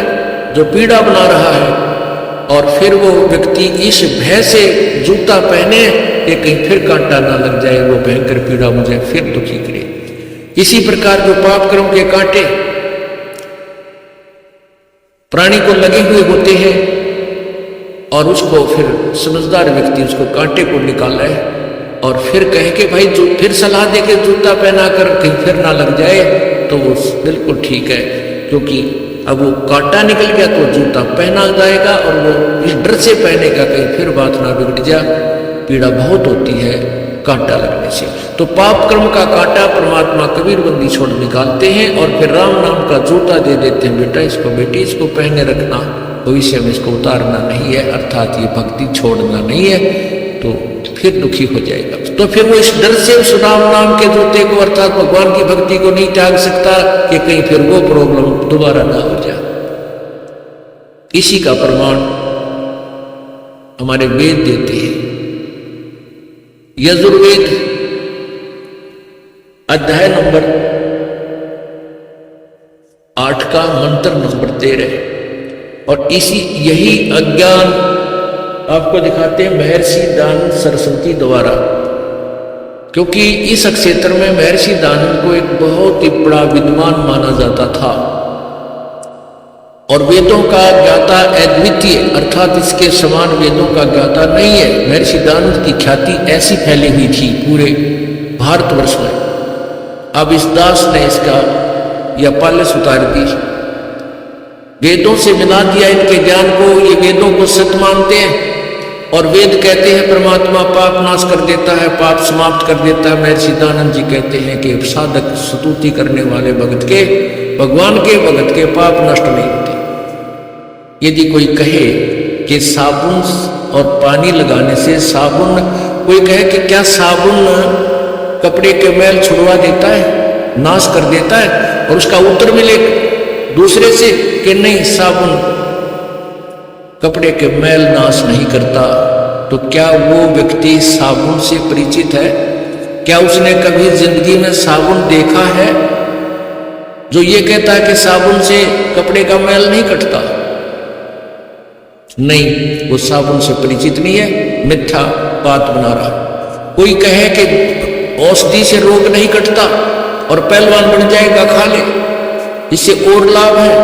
S1: जो पीड़ा बना रहा है। और फिर वो व्यक्ति इस भय से जूता पहने कि कहीं फिर कांटा ना लग जाए, वो भयंकर पीड़ा मुझे फिर दुखी करे। इसी प्रकार जो पाप कर्म के कांटे प्राणी को लगे हुए होते हैं, और उसको फिर समझदार व्यक्ति उसको कांटे को निकाले और फिर कहे कि भाई जो फिर सलाह दे के जूता पहना कर कहीं फिर ना लग जाए, तो वो बिल्कुल ठीक है, क्योंकि अब वो कांटा निकल गया तो जूता पहना जाएगा, और वो इस डर से पहनेगा कहीं फिर बात ना बिगड़ जा। पीड़ा बहुत होती है कांटा लगने से। तो पाप कर्म का कांटा परमात्मा कबीर बंदी छोड़ निकालते हैं, और फिर राम नाम का जूता दे देते हैं, बेटा इसको, बेटी इसको पहने रखना, भविष्य में इसको उतारना नहीं है, अर्थात ये भक्ति छोड़ना नहीं है, तो फिर दुखी हो जाएगा। तो फिर वो इस डर से उस राम नाम के जूते को, अर्थात भगवान की भक्ति को नहीं त्याग सकता कि कहीं फिर वो प्रॉब्लम दोबारा ना हो जाए। इसी का प्रमाण हमारे वेद देते हैं। यजुर्वेद अध्याय नंबर 8 का मंत्र नंबर 13, और यही अज्ञान आपको दिखाते हैं महर्षि दानव सरस्वती द्वारा, क्योंकि इस क्षेत्र में महर्षि दानव को एक बहुत ही बड़ा विद्वान माना जाता था, और वेदों का ज्ञाता अद्वितीय, अर्थात इसके समान वेदों का ज्ञाता नहीं है। महर्षि दानव की ख्याति ऐसी फैली हुई थी पूरे भारतवर्ष में। अब इस दास ने इसका यह पालस उतार दी, वेदों से मिला दिया इनके ज्ञान को, ये वेदों को सत्य मानते हैं, और वेद कहते हैं परमात्मा पाप नाश कर देता है, पाप समाप्त कर देता है। महर्षि दयानंद जी कहते हैं कि साधक स्तुति करने वाले भगत के, भगवान के भगत के पाप नष्ट नहीं होते। यदि कोई कहे कि साबुन और पानी लगाने से साबुन, कोई कहे कि क्या साबुन कपड़े के मैल छुड़वा देता है, नाश कर देता है, और उसका उत्तर मिले दूसरे से कि नहीं साबुन कपड़े के मैल नाश नहीं करता, तो क्या वो व्यक्ति साबुन से परिचित है? क्या उसने कभी जिंदगी में साबुन देखा है? जो ये कहता है कि साबुन से कपड़े का मैल नहीं कटता, नहीं, वो साबुन से परिचित नहीं है, मिथ्या बात बना रहा। कोई कहे कि औषधि से रोग नहीं कटता और पहलवान बन जाएगा, खा ले, इससे और लाभ है,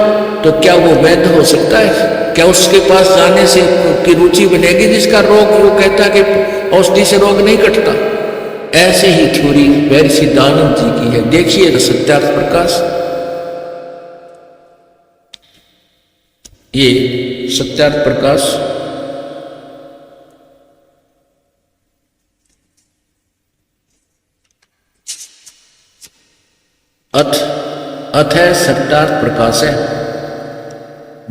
S1: तो क्या वो वैद्य हो सकता है? क्या उसके पास जाने से की रुचि बनेगी जिसका रोग, वो कहता है कि औषधि से रोग नहीं कटता? ऐसे ही थ्योरी महर्षि दयानंद जी की है। देखिए सत्यार्थ प्रकाश, ये सत्यार्थ प्रकाश अथ है सत्यार्थ प्रकाश है,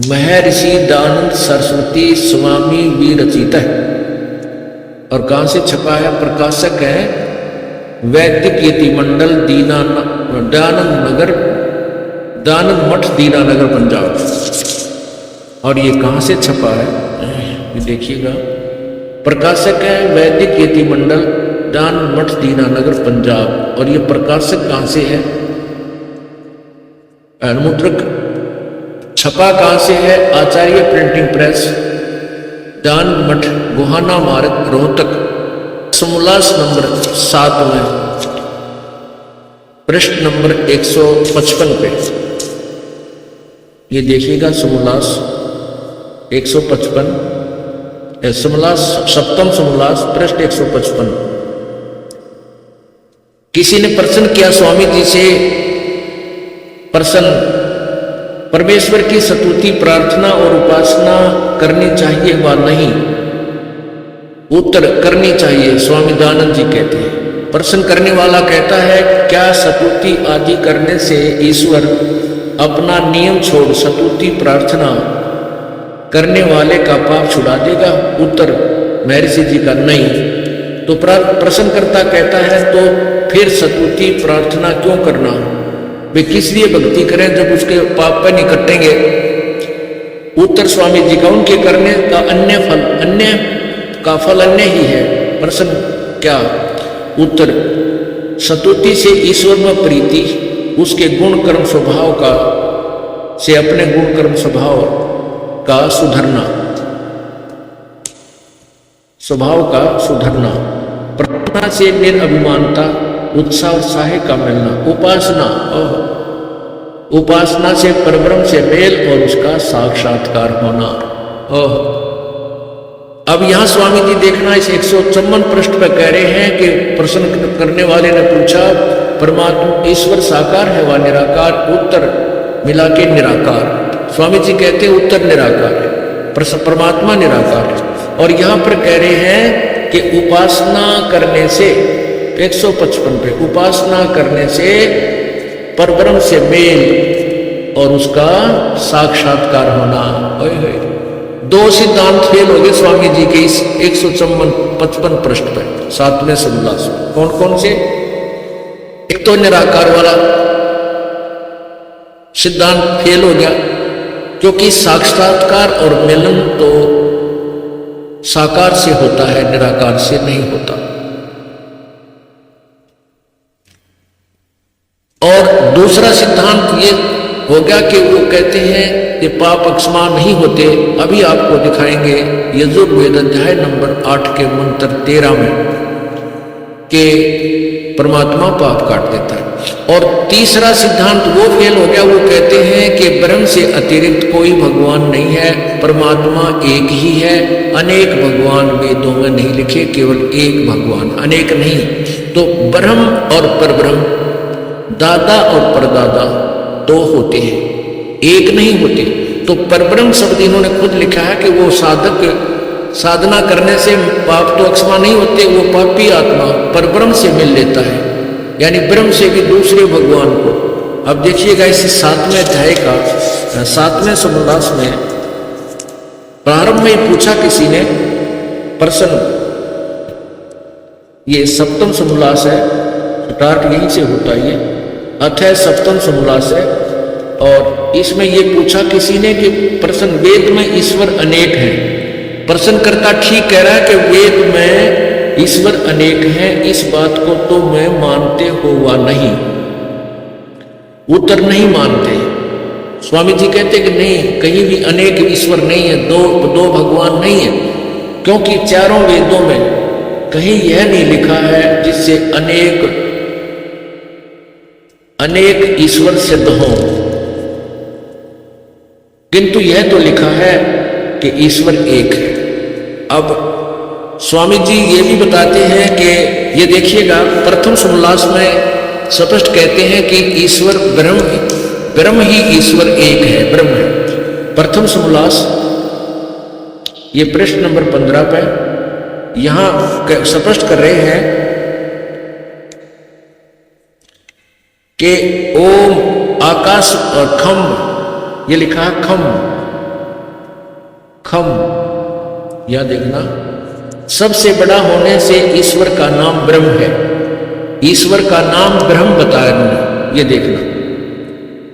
S1: महर्षि दयानंद सरस्वती स्वामी विरचित है। और कहां से छपा है? प्रकाशक है वैदिक यति मंडल दयानंद नगर, दयानंद मठ दीनानगर पंजाब। और ये कहां से छपा है ये देखिएगा, प्रकाशक है वैदिक यति मंडल दयानंद मठ दीनानगर पंजाब। और ये प्रकाशक कहां से है? मुद्रक छपा कहां से है? आचार्य प्रिंटिंग प्रेस, दयानंद मठ, गोहाना मार्ग, रोहतक, समोल्लास नंबर 7 में, पृष्ठ नंबर 155 पे। ये देखिएगा समोल्लास 155, समोल्लास सप्तम समोल्लास पृष्ठ 155। किसी ने प्रश्न किया स्वामी जी से, प्रश्न, परमेश्वर की स्तुति प्रार्थना और उपासना करनी चाहिए व नहीं? उत्तर, करनी चाहिए। स्वामी दयानंद जी कहते हैं, प्रश्न करने वाला कहता है क्या स्तुति आदि करने से ईश्वर अपना नियम छोड़ स्तुति प्रार्थना करने वाले का पाप छुड़ा देगा? उत्तर महर्षि जी का नहीं। तो प्रश्नकर्ता कहता है तो फिर स्तुति प्रार्थना क्यों करना? वे किस लिए भक्ति करें जब उसके पाप पर नहीं कटेंगे? उत्तर स्वामी जी का, उनके करने का अन्य फल अन्य ही है। प्रश्न क्या? उत्तर, स्तुति से ईश्वर में प्रीति, उसके गुण कर्म स्वभाव का से अपने गुण कर्म स्वभाव का सुधरना, स्वभाव का सुधरना, प्रार्थना से निरअभिमानता, उत्साह और साहे का मिलना, उपासना से परब्रह्म से मेल और उसका साक्षात्कार होना। अब यहां स्वामी जी देखना इस 154 पृष्ठ पर कह रहे हैं कि प्रश्न करने वाले ने पूछा परमात्मा ईश्वर साकार है व निराकार? उत्तर मिला के निराकार। स्वामी जी कहते हैं उत्तर निराकार है, परमात्मा निराकार है। और यहां पर कह रहे हैं कि उपासना करने से 155 पे, उपासना करने से परब्रह्म से मेल और उसका साक्षात्कार होना। दो सिद्धांत फेल हो गए स्वामी जी के इस 155 पृष्ठ पर 7वें समोल्लास। कौन कौन से? एक तो निराकार वाला सिद्धांत फेल हो गया, क्योंकि साक्षात्कार और मिलन तो साकार से होता है, निराकार से नहीं होता। और दूसरा सिद्धांत ये हो गया कि वो कहते हैं कि पाप अक्षमा नहीं होते। अभी आपको दिखाएंगे यजुर्वेद अध्याय नंबर 8 के मंत्र 13 में कि परमात्मा पाप काट देता है। और तीसरा सिद्धांत वो फेल हो गया, वो कहते हैं कि ब्रह्म से अतिरिक्त कोई भगवान नहीं है, परमात्मा एक ही है, अनेक भगवान वेदों में नहीं लिखे, केवल एक भगवान, अनेक नहीं। तो ब्रह्म और परब्रह्म, दादा और परदादा दो होते हैं, एक नहीं होते। तो परब्रह्म शब्द इन्होंने खुद लिखा है कि वो साधक साधना करने से पाप तो अक्षमा नहीं होते, वो पापी आत्मा परब्रह्म से मिल लेता है, यानी ब्रह्म से भी दूसरे भगवान को। अब देखिएगा इस 7वें अध्याय का 7वें समोल्लास में प्रारंभ में ही पूछा किसी ने प्रश्न, ये 7वां समोल्लास है, स्टार्ट यहीं से होता है, ये अथय 7वां समोल्लास है। और इसमें ये पूछा किसी ने कि प्रश्न, वेद में ईश्वर अनेक हैं। प्रश्नकर्ता ठीक कह रहा है कि वेद में ईश्वर अनेक हैं, इस बात को तो मैं मानते हो वा नहीं? उत्तर नहीं मानते। स्वामी जी कहते कि नहीं, कहीं भी अनेक ईश्वर नहीं है, दो भगवान नहीं है, क्योंकि चारों वेदों में कहीं यह नहीं लिखा है जिससे अनेक ईश्वर सिद्ध हो, किंतु यह तो लिखा है कि ईश्वर एक है। अब स्वामी जी ये भी बताते हैं कि ये देखिएगा प्रथम समोल्लास में स्पष्ट कहते हैं कि ईश्वर ब्रह्म ही ईश्वर एक है, ब्रह्म है। प्रथम समोल्लास ये पृष्ठ नंबर 15 पे यहां स्पष्ट कर रहे हैं कि ओम आकाश और खम, ये लिखा है खम, यह देखना, सबसे बड़ा होने से ईश्वर का नाम ब्रह्म है। ईश्वर का नाम ब्रह्म बताया उन्होंने, ये देखना,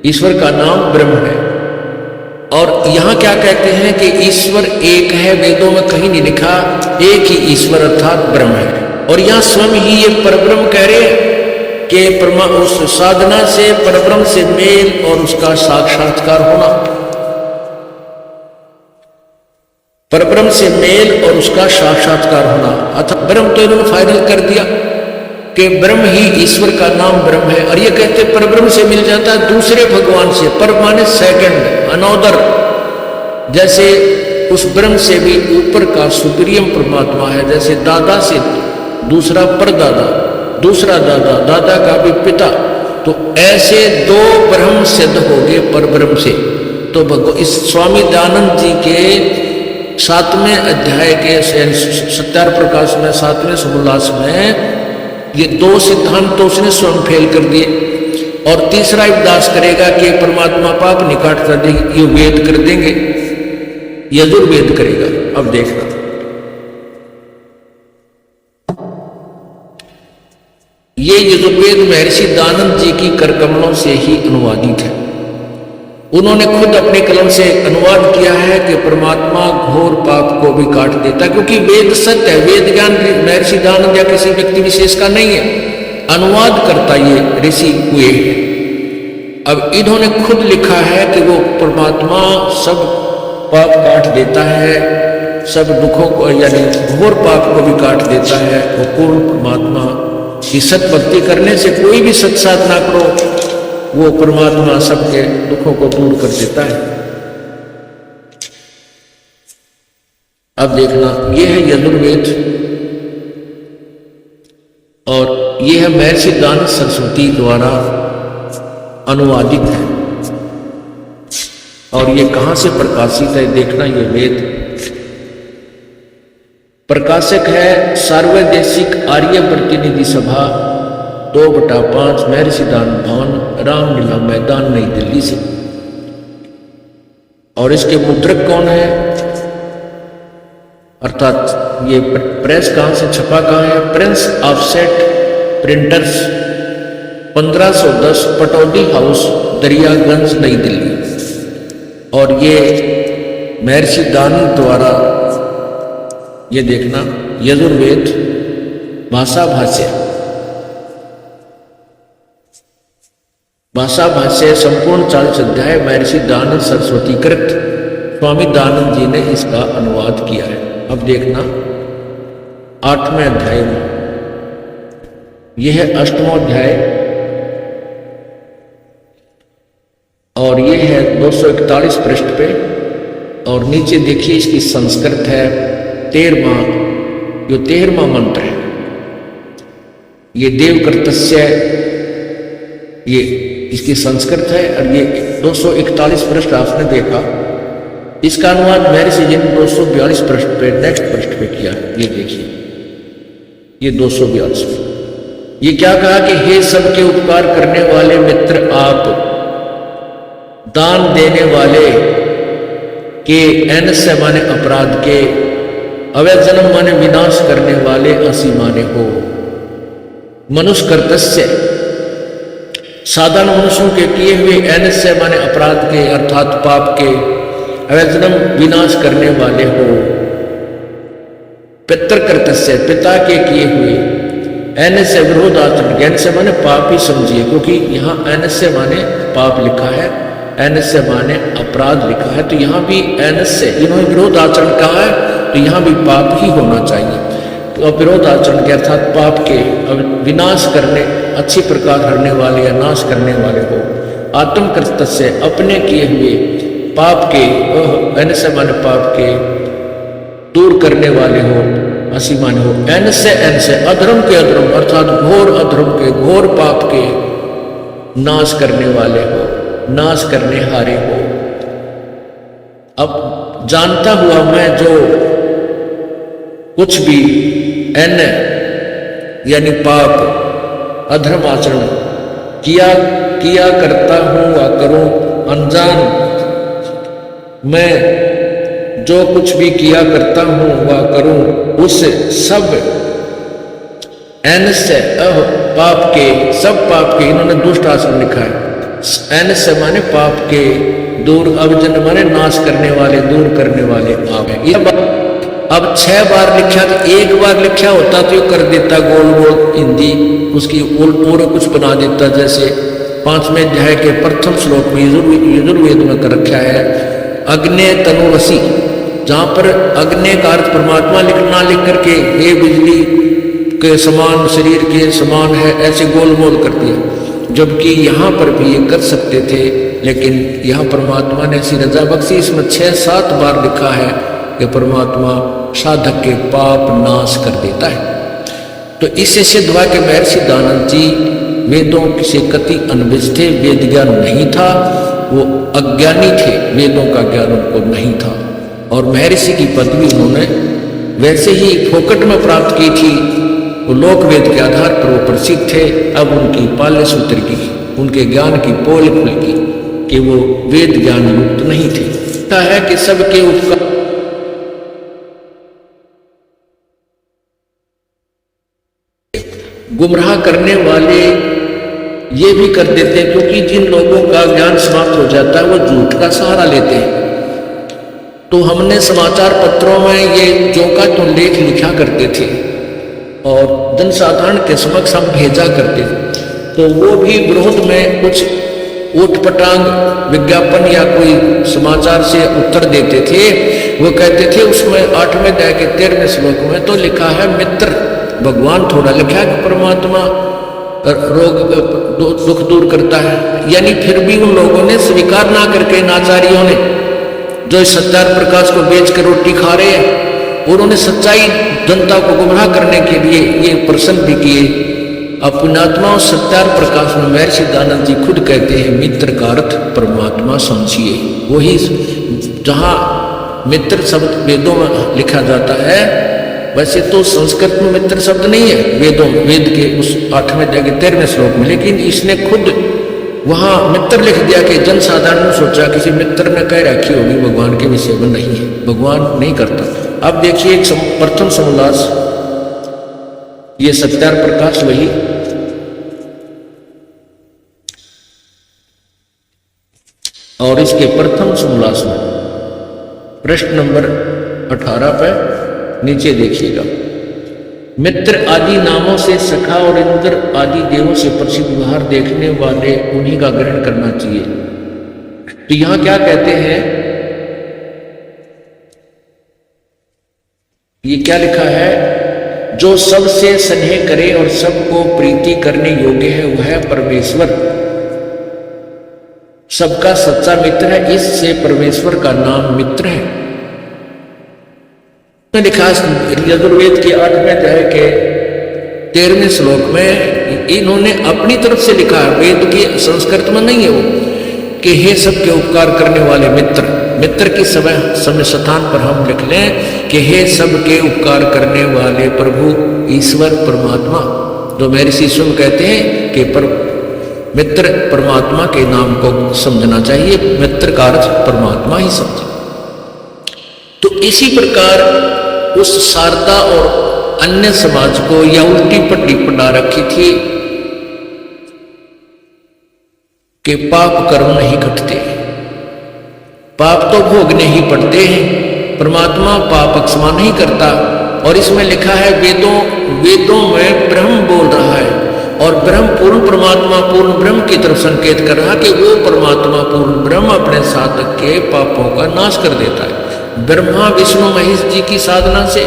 S1: ईश्वर का नाम ब्रह्म है। और यहां क्या कहते हैं कि ईश्वर एक है, वेदों में कहीं नहीं लिखा एक ही ईश्वर अर्थात ब्रह्म है। और यहां स्वयं ही ये परब्रह्म कह रहे हैं कि उस साधना से परब्रह्म से मेल और उसका साक्षात्कार होना, परब्रह्म से मेल और उसका साक्षात्कार होना, अर्थात ब्रह्म तो इन्होंने फाइनल कर दिया कि ब्रह्म ही ईश्वर का नाम ब्रह्म है। और ये कहते परब्रह्म से मिल जाता है दूसरे भगवान से, पर माने सेकंड, अनोदर, जैसे उस ब्रह्म से भी ऊपर का सुप्रीम परमात्मा है, जैसे दादा से दूसरा परदादा, दूसरा दादा, दादा का भी पिता, तो ऐसे दो ब्रह्म सिद्ध हो गए परब्रह्म से। तो इस स्वामी दयानंद जी के 7वें अध्याय के सत्यार प्रकाश में 7वें समोल्लास में ये दो सिद्धांत तो उसने स्वयं फेल कर दिए। और तीसरा उपदेश करेगा कि परमात्मा पाप नहीं काटता, ये वेद कर देंगे, यजुर्वेद करेगा। अब देखना, ये यजुर्वेद महर्षि दयानंद जी की करकमलों से ही अनुवादित है। उन्होंने खुद अपने कलम से अनुवाद किया है कि परमात्मा घोर पाप को भी काट देता, क्योंकि वेद सत्य है, वेद ज्ञान महर्षि दयानंद या किसी व्यक्ति विशेष का नहीं है, अनुवाद करता ये ऋषि हुए हैं। अब इन्होंने खुद लिखा है कि वो परमात्मा सब पाप काट देता है, सब दुखों को, यानी घोर पाप को भी काट देता है। वो पूर्ण परमात्मा की सत भक्ति करने से कोई भी सत साधना करो, वो परमात्मा सबके दुखों को दूर कर देता है। अब देखना, ये है यजुर्वेद और ये है महर्षि दयानंद सरस्वती द्वारा अनुवादित है। और ये कहां से प्रकाशित है देखना, ये वेद प्रकाशक है सार्वदेशिक आर्य प्रतिनिधि सभा 2/5 महर्षि दयानंद भवन, रामलीला मैदान, नई दिल्ली से। और इसके मुद्रक कौन है, अर्थात ये प्रेस कहां से छपा कहां है? Prince offset printers 1510 Pataudi house, Daryaganj, नई दिल्ली। और ये महर्षि दयानंद द्वारा, ये देखना, यजुर्वेद भाषा भाष्य संपूर्ण 40 अध्याय महर्षि दयानंद सरस्वती कृत, स्वामी दयानंद जी ने इसका अनुवाद किया है। अब देखना 8वें अध्याय में, यह है 8वां अध्याय और ये है 241 पृष्ठ पे। और नीचे देखिए इसकी संस्कृत है 13वां मंत्र है, ये देव कर्तस्य, ये इसकी संस्कृत है। और ये 241 पृष्ठ आपने देखा, इसका अनुवाद महर्षि जी ने 242 पृष्ठ पे नेक्स्ट पृष्ठ पे किया। ये देखिए, ये 242 पे ये क्या कहा कि हे सबके उपकार करने वाले मित्र आप, दान देने वाले के एनस्य माने अपराध के, अवैध जन्म माने विनाश करने वाले असी माने हो। मनुष्य कर्तस्य साधारण मनुष्यों के किए हुए एनस्य माने अपराध के अर्थात पाप के, अवैध जन्म विनाश करने वाले हो। पितृकृतस्य पिता के किए हुए, एनस्य विरोध आचरण, एनस्य माने पाप ही समझिए, क्योंकि यहाँ एनस्य माने पाप लिखा है, एनस्य माने अपराध लिखा है, तो यहाँ भी एनस्य इन्होंने विरोध आचरण कहा है, तो यहाँ भी पाप ही होना चाहिए। तो विरोध आचरण के अर्थात पाप के विनाश करने, अच्छी प्रकार हरने वाले या नाश करने वाले हो। आत्मकृतस्य अपने किए हुए पाप के, एनस्य माने पाप के दूर करने वाले हो, असी माने हो। एनस्य एनस्य अधर्म के अधर्म अर्थात घोर अधर्म के, घोर पाप के नाश करने वाले हो, नाश करने हारे हो। अब जानता हुआ मैं जो कुछ भी एन यानी पाप अधर्म आचरण किया करता हूं वा करूं, अनजान मैं जो कुछ भी किया करता हूं वा करूं, उस सब एनस्य पाप के, सब पाप के, इन्होंने दुष्ट आचरण लिखा है। एनस्य माने पाप के दूर, अवजन माने नाश करने वाले, दूर करने वाले आप है। अब 6 बार लिखा, तो एक बार लिखा होता तो ये कर देता गोल गोल हिंदी, उसकी और कुछ बना देता। जैसे 5वें अध्याय के प्रथम श्लोक में यजुर्वेद में कर रखा है अग्ने तनुरसी, जहां पर अग्नि का अर्थ परमात्मा लिखना लिख करके हे बिजली के समान, शरीर के समान है, ऐसे गोल गोल कर दिया। जबकि यहाँ पर भी ये कर सकते थे, लेकिन यहाँ परमात्मा ने ऐसी रजा बख्शी, इसमें 6-7 बार लिखा है कि परमात्मा साधक के पाप नाश कर देता है। तो इससे सिद्ध हुआ कि महर्षि दानंद जी वेदों से कति अनभिज्ञ थे, वेद ज्ञान नहीं था, वो अज्ञानी थे, वेदों का ज्ञान उनको नहीं था। और महर्षि की पदवी उन्होंने वैसे ही फोकट में प्राप्त की थी, वो लोक वेद के आधार पर वो प्रसिद्ध थे। अब उनकी पाल्य सूत्र की, उनके ज्ञान की पोल खुल गई कि वो वेद ज्ञान युक्त नहीं थे। है कि सबके उपकार गुमराह करने वाले ये भी कर देते हैं, क्योंकि जिन लोगों का ज्ञान समाप्त हो जाता है वो झूठ का सहारा लेते हैं। तो हमने समाचार पत्रों में ये जो का तो लेख लिखा करते थे और जनसाधारण के समक्ष हम भेजा करते थे, तो वो भी विरोध में कुछ ऊटपटांग विज्ञापन या कोई समाचार से उत्तर देते थे। वो कहते थे उसमें 8वें अध्याय के 13वें श्लोक में तो लिखा है मित्र, भगवान थोड़ा लिखा है कि परमात्मा रोग दुख दूर करता है। यानी फिर भी उन लोगों ने स्वीकार ना करके, नाचारियों ने जो इस सत्यार प्रकाश को बेच कर रोटी खा रहे हैं, उन्होंने सच्चाई जनता को गुमराह करने के लिए ये प्रश्न भी किए। अपनात्मा और सत्यार प्रकाश में महर्षि दानंद जी खुद कहते हैं मित्र का अर्थ परमात्मा समझिए। वही जहाँ मित्र शब्द वेदों में लिखा जाता है, वैसे तो संस्कृत में मित्र शब्द नहीं है वेदों, वेद के उस 8वें अध्याय के 13वें श्लोक में, लेकिन इसने खुद वहां मित्र लिख दिया कि जनसाधारण ने सोचा किसी मित्र ने कह रखी होगी, भगवान के विषय में नहीं है, भगवान नहीं करता। अब देखिए एक प्रथम समोल्लास, ये सत्यार प्रकाश वही और इसके प्रथम समोल्लास में प्रश्न नंबर 18 पे नीचे देखिएगा, मित्र आदि नामों से सखा और इंद्र आदि देवों से प्रसिद्ध व्यवहार देखने वाले उन्हीं का ग्रहण करना चाहिए। तो यहां क्या कहते हैं, ये क्या लिखा है, जो सबसे स्नेह करे और सबको प्रीति करने योग्य है वह परमेश्वर सबका सच्चा मित्र है। इससे परमेश्वर का नाम मित्र है। लिखा यजुर्वेद के 8वें अध्याय के 13वें श्लोक में इन्होंने अपनी तरफ से लिखा है, वेद के संस्कृत में नहीं है वो, कि हे सबके उपकार करने वाले मित्र। मित्र की समय स्थान पर हम लिख लें कि हे सबके उपकार करने वाले प्रभु ईश्वर परमात्मा। जो महर्षि शुभ कहते हैं कि मित्र परमात्मा के नाम को समझना चाहिए, मित्र का अर्थ परमात्मा ही समझे। तो इसी प्रकार उस शारदा और अन्य समाज को यह उल्टी पट्टी पढ़ा रखी थी कि पाप कर्म नहीं घटते, पाप तो भोगने ही पड़ते हैं, परमात्मा पाप क्षमा नहीं करता। और इसमें लिखा है वेदों में ब्रह्म बोल रहा है और ब्रह्म पूर्ण परमात्मा पूर्ण ब्रह्म की तरफ संकेत कर रहा कि वो परमात्मा पूर्ण ब्रह्म अपने साधक के पापों का नाश कर देता है। ब्रह्मा विष्णु महेश जी की साधना से,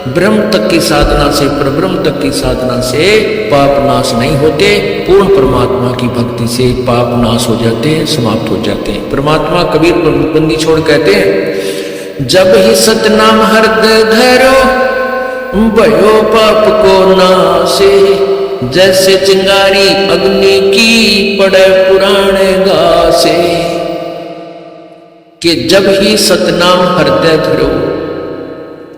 S1: ब्रह्म तक की साधना से, परब्रह्म तक की साधना से पाप नाश नहीं होते, पूर्ण परमात्मा की भक्ति से पाप नाश हो जाते हैं, समाप्त हो जाते हैं। परमात्मा कबीर बंदी छोड़ कहते हैं, जब ही सतनाम हृदय धरो भयो पाप को नासे, जैसे चिंगारी अग्नि की पड़े पुराने घासे। कि जब ही सतनाम हृदय धरो,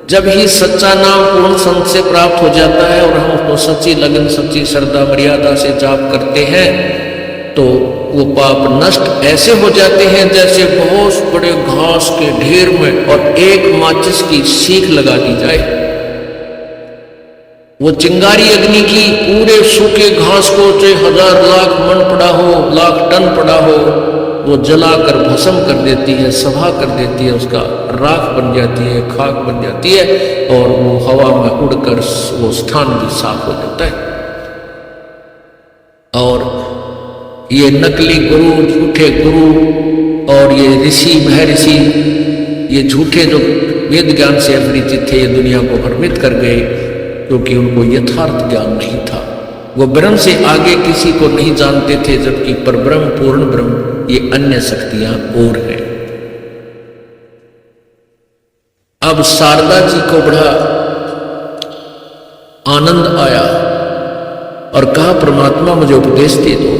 S1: जब ही सच्चा नाम पूर्ण संत से प्राप्त हो जाता है और हम उसको सच्ची लगन सच्ची श्रद्धा मर्यादा से जाप करते हैं तो वो पाप नष्ट ऐसे हो जाते हैं जैसे बहुत बड़े घास के ढेर में और एक माचिस की सीख लगा दी जाए। वो चिंगारी अग्नि की पूरे सूखे घास को चाहे 1000 लाख मन पड़ा हो, लाख टन पड़ा हो, वो जलाकर भस्म कर देती है, सभा कर देती है, उसका राख बन जाती है, खाक बन जाती है और वो हवा में उड़कर वो स्थान भी साफ हो जाता है। और ये नकली गुरु, झूठे गुरु और ये ऋषि महर्षि, ये झूठे जो वेद ज्ञान से अपरिचित थे, ये दुनिया को भ्रमित कर गए क्योंकि उनको यथार्थ ज्ञान नहीं था। वो ब्रह्म से आगे किसी को नहीं जानते थे, जबकि परब्रह्म पूर्ण ब्रह्म ये अन्य शक्तियां और हैं। अब शारदा जी को बड़ा आनंद आया और कहा, परमात्मा मुझे उपदेश दे दो।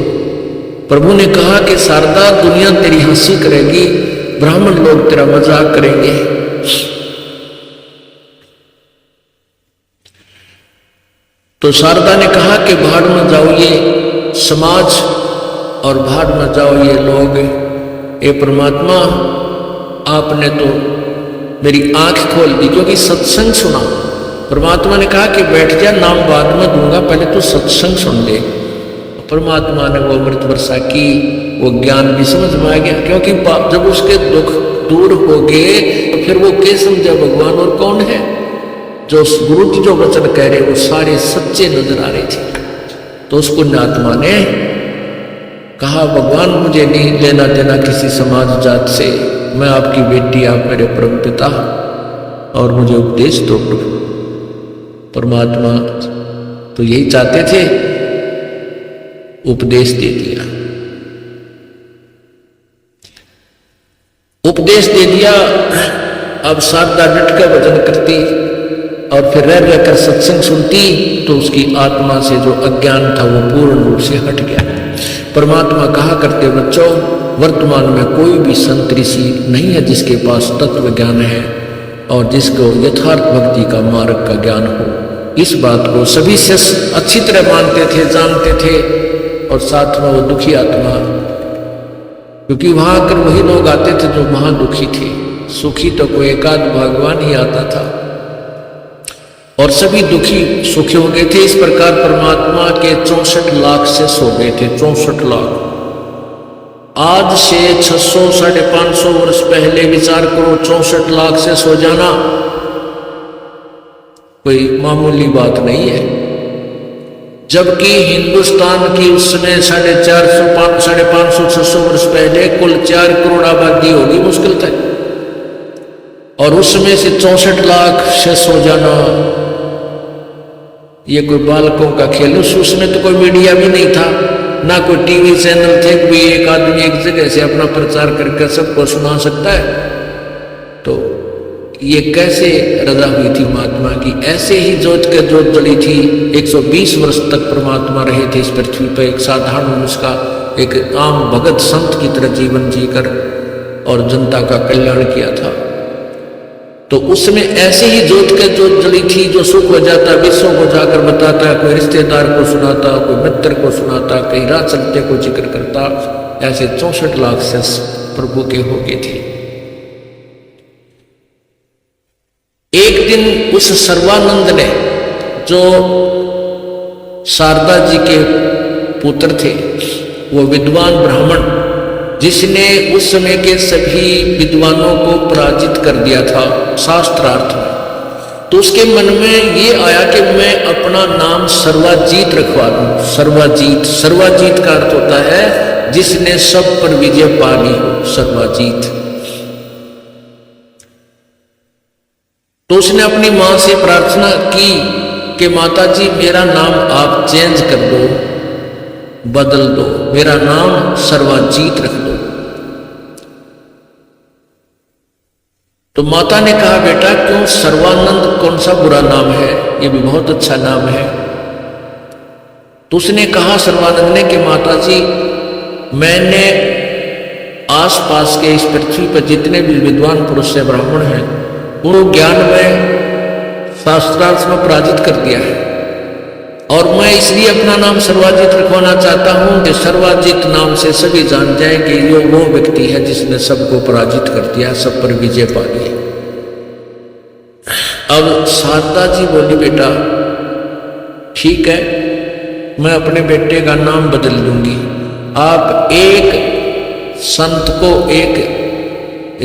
S1: प्रभु ने कहा कि शारदा, दुनिया तेरी हंसी करेगी, ब्राह्मण लोग तेरा मजाक करेंगे। तो शारदा ने कहा कि भाड़ में जाओ ये समाज और भाड़ में जाओ ये लोग। ये परमात्मा, आपने तो मेरी आंख खोल दी क्योंकि सत्संग सुना। परमात्मा ने कहा कि बैठ जा, नाम बाद में दूंगा, पहले तो सत्संग सुन ले। परमात्मा ने वो अमृत वर्षा की, वो ज्ञान भी समझ में आ गया क्योंकि जब उसके दुख दूर हो गए तो फिर वो क्या समझा भगवान और कौन है। जो गुरु जी जो वचन कह रहे वो सारे सच्चे नजर आ रहे थे। तो उस पुण्यात्मा ने कहा, भगवान मुझे नहीं लेना देना किसी समाज जात से, मैं आपकी बेटी, आप मेरे परम पिता, और मुझे उपदेश दो प्रभु। परमात्मा तो यही चाहते थे, उपदेश दे दिया। उपदेश दे दिया। अब शारदा डट कर भजन करती और फिर रह रहकर सत्संग सुनती तो उसकी आत्मा से जो अज्ञान था वो पूर्ण रूप से हट गया। परमात्मा कहा करते, बच्चों, वर्तमान में कोई भी संत ऋषि नहीं है जिसके पास तत्व ज्ञान है और जिसको यथार्थ भक्ति का मार्ग का ज्ञान हो। इस बात को सभी शिष्य अच्छी तरह मानते थे, जानते थे। और साथ में वो दुखी आत्मा, क्योंकि वहां आकर वही लोग आते थे जो वहां दुखी थे। सुखी तो कोई एकाध भगवान ही आता था और सभी दुखी सुखी हो गए थे। इस प्रकार परमात्मा के 64 लाख से सो गए थे। 64 लाख। आज से 600-550 वर्ष पहले विचार करो, 64 लाख से सो जाना कोई मामूली बात नहीं है। जबकि हिंदुस्तान की उस समय 450-550-600 वर्ष पहले कुल 4 करोड़ आबादी होगी मुश्किल था, और उस समय से 64 लाख से सो जाना ये कोई बालकों का खेल। उसमें तो कोई मीडिया भी नहीं था, ना कोई टीवी चैनल थे, कोई एक आदमी एक जगह से अपना प्रचार करके सबको सुना सकता है। तो ये कैसे रजा हुई थी महात्मा की? ऐसे ही जोत के जोत जली थी। 120 वर्ष तक परमात्मा रहे थे इस पृथ्वी पर, एक साधारण मनुष्य का, एक आम भगत संत की तरह जीवन जीकर, और जनता का कल्याण किया था। तो उसमें ऐसे ही जोत के जोत जली थी, जो सुख हो जाता विश्व को जाकर बताता, कोई रिश्तेदार को सुनाता, कोई मित्र को सुनाता, कहीं राह चलते को जिक्र करता। ऐसे 64 लाख से प्रभु के हो गए थे। एक दिन उस सर्वानंद ने, जो शारदा जी के पुत्र थे, वो विद्वान ब्राह्मण जिसने उस समय के सभी विद्वानों को पराजित कर दिया था शास्त्रार्थ में, तो उसके मन में ये आया कि मैं अपना नाम सर्वाजीत रखवा दूं। सर्वाजीत, सर्वाजीत का अर्थ होता है जिसने सब पर विजय पा ली, सर्वाजीत। तो उसने अपनी मां से प्रार्थना की कि माता जी मेरा नाम आप चेंज कर दो, बदल दो, मेरा नाम सर्वाजीत रख दो। तो माता ने कहा बेटा क्यों, सर्वानंद कौन सा बुरा नाम है, ये भी बहुत अच्छा नाम है। तो उसने कहा सर्वानंद ने कि माता जी मैंने आसपास के इस पृथ्वी पर जितने भी विद्वान पुरुष से ब्राह्मण हैं उनको ज्ञान में शास्त्रार्थ में पराजित कर दिया है, और मैं इसलिए अपना नाम सर्वाजीत रखवाना चाहता हूं कि सर्वाजीत नाम से सभी जान जाए कि ये वो व्यक्ति है जिसने सबको पराजित कर दिया, सब पर विजय पा ली। अब शारदा जी बोली बेटा ठीक है, मैं अपने बेटे का नाम बदल दूंगी, आप एक संत को, एक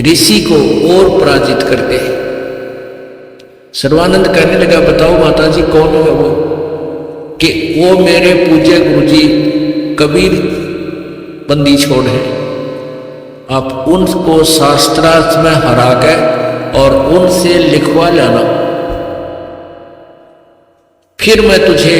S1: ऋषि को और पराजित कर दे। सर्वानंद कहने लगा बताओ माता जी कौन है वो? कि वो मेरे पूज्य गुरुजी कबीर बंदी छोड़ है, आप उनको शास्त्रार्थ में हरा के और उनसे लिखवा लाना, फिर मैं तुझे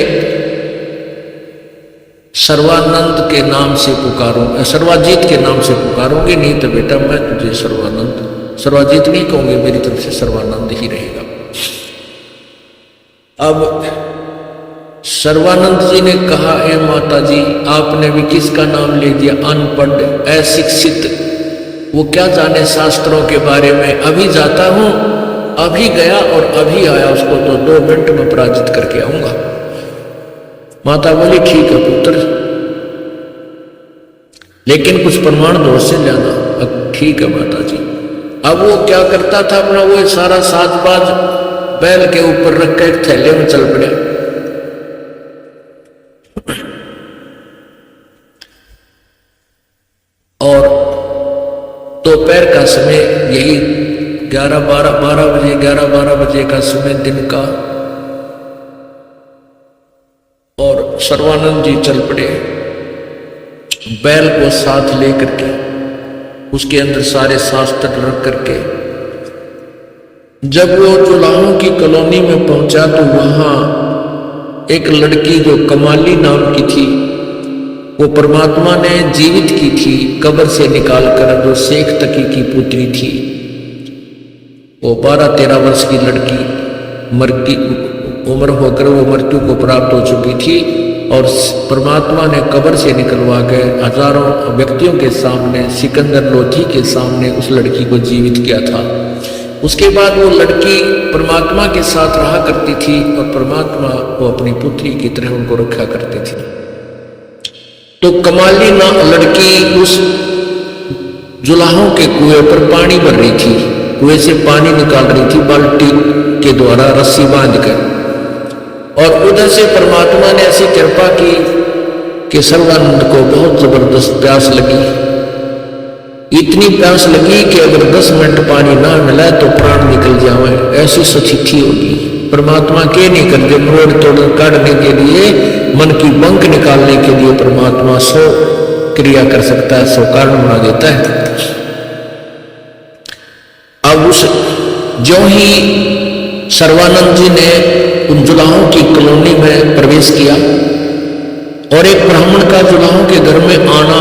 S1: सर्वानंद के नाम से पुकारूंगा, सर्वाजीत के नाम से पुकारूंगी, नहीं तो बेटा मैं तुझे सर्वानंद, सर्वाजीत नहीं कहूंगी, मेरी तरफ से सर्वानंद ही रहेगा। अब सर्वानंद जी ने कहा ए माता जी आपने भी किसका नाम ले दिया, अनपढ़ अशिक्षित, वो क्या जाने शास्त्रों के बारे में। अभी जाता हूं, अभी गया और अभी आया, उसको तो 2 मिनट में पराजित करके आऊंगा। माता बोली ठीक है पुत्र, लेकिन कुछ प्रमाण दो से जाना। अब ठीक है माता जी। अब वो क्या करता था अपना वो सारा साजबाज बैल के ऊपर रख कर एक थैले में चल पड़े। और दोपहर का समय यही 11-12 बजे का समय दिन का, और सर्वानंद जी चल पड़े बैल को साथ लेकर के, उसके अंदर सारे शास्त्र रख करके। जब वो जुलाहों की कॉलोनी में पहुंचा तो वहां एक लड़की जो कमाली नाम की थी, वो परमात्मा ने जीवित की थी कब्र से निकालकर, जो शेख तकी की पुत्री थी। वो 12-13 वर्ष की लड़की उम्र होकर वो मृत्यु को प्राप्त हो चुकी थी, और परमात्मा ने कब्र से निकलवा के हजारों व्यक्तियों के सामने, सिकंदर लोधी के सामने उस लड़की को जीवित किया था। उसके बाद वो लड़की परमात्मा के साथ रहा करती थी, और परमात्मा वो अपनी पुत्री की तरह उनको रखा करती थी। तो कमाली ना लड़की उस जुलाहों के कुएं पर पानी भर रही थी, कुएं से पानी निकाल रही थी बाल्टी के द्वारा रस्सी बांधकर, और उधर से परमात्मा ने ऐसी कृपा की कि सर्वानंद को बहुत जबरदस्त प्यास लगी। इतनी प्यास लगी कि अगर 10 मिनट पानी ना मिला तो प्राण निकल जाए, ऐसी स्थिति होगी। परमात्मा के नहीं करते, मरोड़ तोड़ काटने के लिए, मन की बंक निकालने के लिए परमात्मा 100 क्रिया कर सकता है, 100 कारण बना देता है। अब उस जो ही सर्वानंद जी ने उन जुलाहों की कॉलोनी में प्रवेश किया, और एक ब्राह्मण का जुलाहों के घर में आना,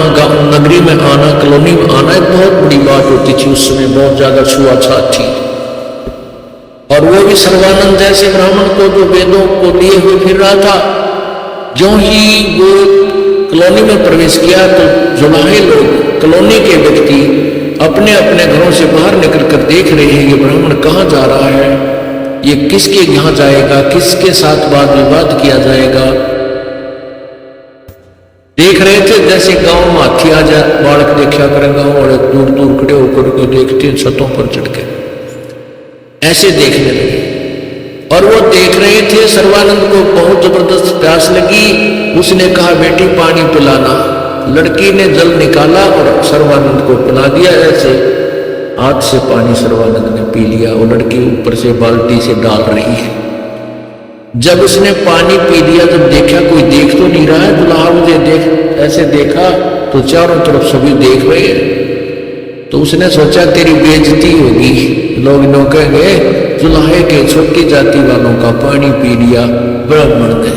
S1: नगरी में आना, कॉलोनी में आना एक बहुत बड़ी बात होती थी। उस समय बहुत ज्यादा छुआछूत थी, और वो भी सर्वानंद जैसे ब्राह्मण को जो वेदों को लिए हुए फिर रहा था। जो ही वो कॉलोनी में प्रवेश किया तो जुलाहे लोग, कॉलोनी के व्यक्ति अपने अपने अपने घरों से बाहर निकलकर देख रहे हैं ये ब्राह्मण कहाँ जा रहा है, ये किसके यहाँ जाएगा, किसके साथ वाद विवाद किया जाएगा। देख रहे थे जैसे गांव में हाथी आ जाए, बालक देखा करें गांव वाले दूर दूर खड़े होकर के देखते हैं छतों पर चढ़ के, ऐसे देखने लगे। और वो देख रहे थे, सर्वानंद को बहुत जबरदस्त प्यास लगी। उसने कहा बेटी पानी पिलाना। लड़की ने जल निकाला और सर्वानंद को पिला दिया। ऐसे हाथ से पानी सर्वानंद ने पी लिया। वो लड़की ऊपर से बाल्टी से डाल रही है। जब उसने पानी पी लिया, जब देखा कोई देख तो नहीं रहा है, दुल्हा मुझे देख, ऐसे देखा तो चारों तरफ सभी देख रहे हैं। तो उसने सोचा तेरी बेइज्जती होगी, लोग कहेंगे दुल्हे के छोटी जाति वालों का पानी पी लिया ब्राह्मण ने।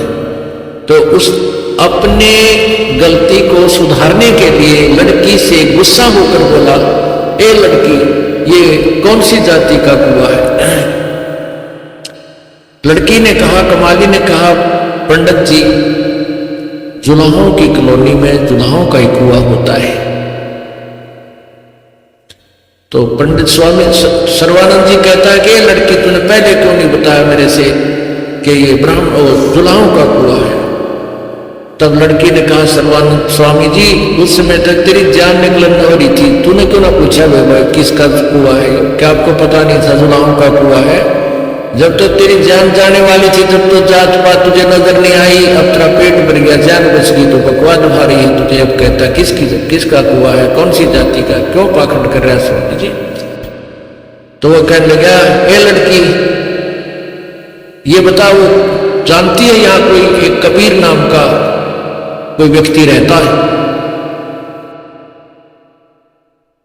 S1: तो उस अपने गलती को सुधारने के लिए लड़की से गुस्सा होकर बोला, ए लड़की, ये कौन सी जाति का कुआं है? लड़की ने कहा, कमाली ने कहा, पंडित जी, जुलाहों की कॉलोनी में जुलाहों का ही कुआं होता है। तो पंडित स्वामी सर्वानंद जी कहता है कि लड़की तूने पहले क्यों नहीं बताया मेरे से कि ये ब्राह्मण जुलाहों का कुआं है? तब लड़की ने कहा, सर्वानंद स्वामी जी, उस समय तक तेरी जान निकलन हो रही थी, तूने क्यों ना पूछा भाई किसका कुआं है? क्या आपको पता नहीं था जुलाहों का कुआं है? जब तक तेरी जान जाने वाली थी तब तो जात पात तुझे नजर नहीं आई। अब तेरा पेट भर गया, जान बच गई तो बकवाद भा रही है तुझे। अब कहता किसका कुआं है, कौन सी जाति का, क्यों पाखंड कर रहा है स्वामी जी? तो वो कहने लगा, ए लड़की, ये बता, वो जानती है यहाँ कोई एक कबीर नाम का कोई व्यक्ति रहता है?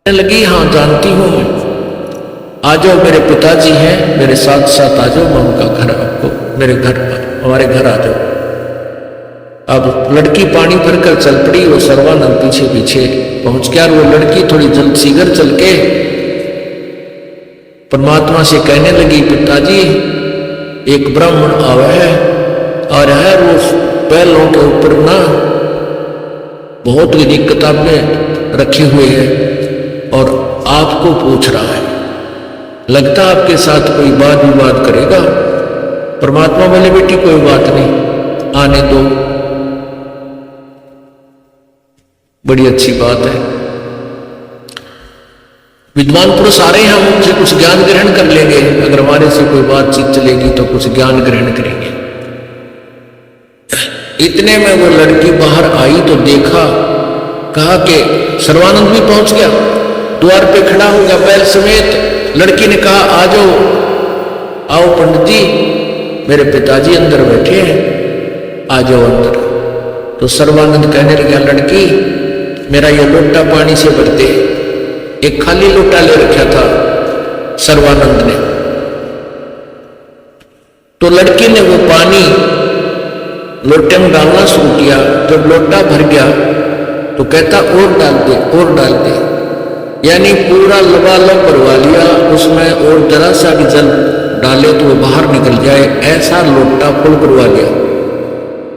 S1: कहने लगी, हाँ जानती हूं मैं। आ जाओ, मेरे पिताजी हैं, मेरे साथ साथ आ जाओ, मैं उनका घर आपको, मेरे घर, हमारे घर आ जाओ। अब लड़की पानी भरकर चल पड़ी, वो सर्वानंद पीछे पीछे पहुंच गया। वो लड़की थोड़ी जल्द सीगर चल के परमात्मा से कहने लगी, पिताजी, एक ब्राह्मण आवा है, आ रहा है, वो पैरों के ऊपर ना बहुत ही किताबें रखे हुए हैं और आपको पूछ रहा है, लगता आपके साथ कोई वाद विवाद करेगा। परमात्मा बोले, बेटी कोई बात नहीं, आने दो, बड़ी अच्छी बात है। विद्वान पुरुष आ रहे हैं, हम उनसे कुछ ज्ञान ग्रहण कर लेंगे, अगर हमारे से कोई बातचीत चलेगी तो कुछ ज्ञान ग्रहण करेंगे। इतने में वो लड़की बाहर आई तो देखा, कहा कि सर्वानंद भी पहुंच गया, द्वार पे खड़ा हो गया बैल समेत। लड़की ने कहा, आ जाओ, आओ पंडित जी, मेरे पिताजी अंदर बैठे हैं, आ जाओ अंदर। तो सर्वानंद कहने लगा, लड़की, मेरा ये लोटा पानी से भर दे। एक खाली लोटा ले रखा था सर्वानंद ने। तो लड़की ने वो पानी लोटे में डालना शुरू किया। जब लोटा भर गया तो कहता, और डाल दे, और डाल दे, यानी पूरा लबालब भरवा लिया। उसमें और जरा सा भी जल डाले तो वो बाहर निकल जाए, ऐसा लोटा फुल करवा लिया।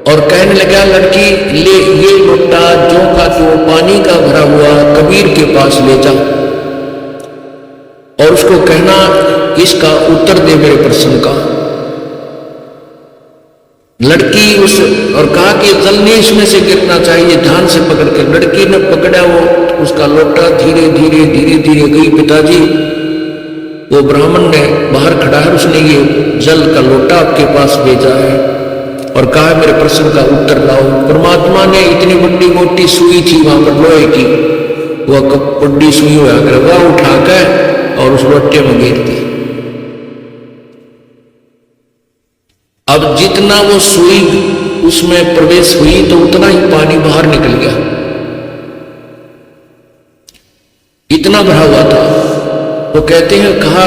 S1: और कहने लगा, लड़की, ले ये लोटा जो का जो पानी का भरा हुआ कबीर के पास ले जा और उसको कहना, इसका उत्तर दे मेरे प्रश्न का। लड़की उस और कहा कि जल नहीं इसमें से गिरना चाहिए, ध्यान से पकड़ के। लड़की ने पकड़ा वो उसका लोटा, धीरे धीरे धीरे धीरे गई। पिताजी, वो ब्राह्मण ने बाहर खड़ा है, उसने ये जल का लोटा आपके पास भेजा है और कहा मेरे प्रश्न का उत्तर लाओ। परमात्मा ने इतनी बड़ी मोटी सुई थी वहां पर लोहे की, वह बड़ी सुई हुआ वह उठाकर और उस लोटे में गिर दी। अब जितना वो सुई उसमें प्रवेश हुई तो उतना ही पानी बाहर निकल गया, इतना भरा हुआ था। तो कहते हैं, कहा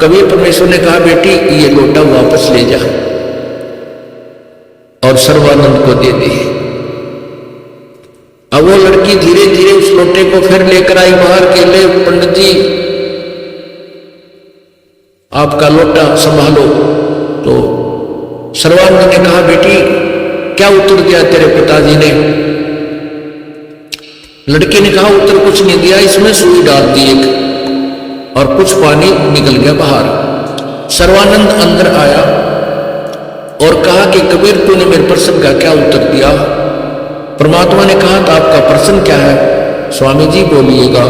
S1: कबीर परमेश्वर ने कहा, बेटी ये लोटा वापस ले जा और सर्वानंद को दे दे। अब वो लड़की धीरे धीरे उस लोटे को फिर लेकर आई बाहर के, ले पंडित जी आपका लोटा संभालो। तो सर्वानंद ने कहा, बेटी क्या उत्तर दिया तेरे पिताजी ने? लड़के ने कहा उत्तर कुछ नहीं दिया, इसमें सुई डाल दी एक और कुछ पानी निकल गया बाहर। सर्वानंद अंदर आया और कहा कि कबीर तूने मेरे प्रश्न का क्या उत्तर दिया? परमात्मा ने कहा तो आपका प्रश्न क्या है? स्वामी जी बोलिएगा।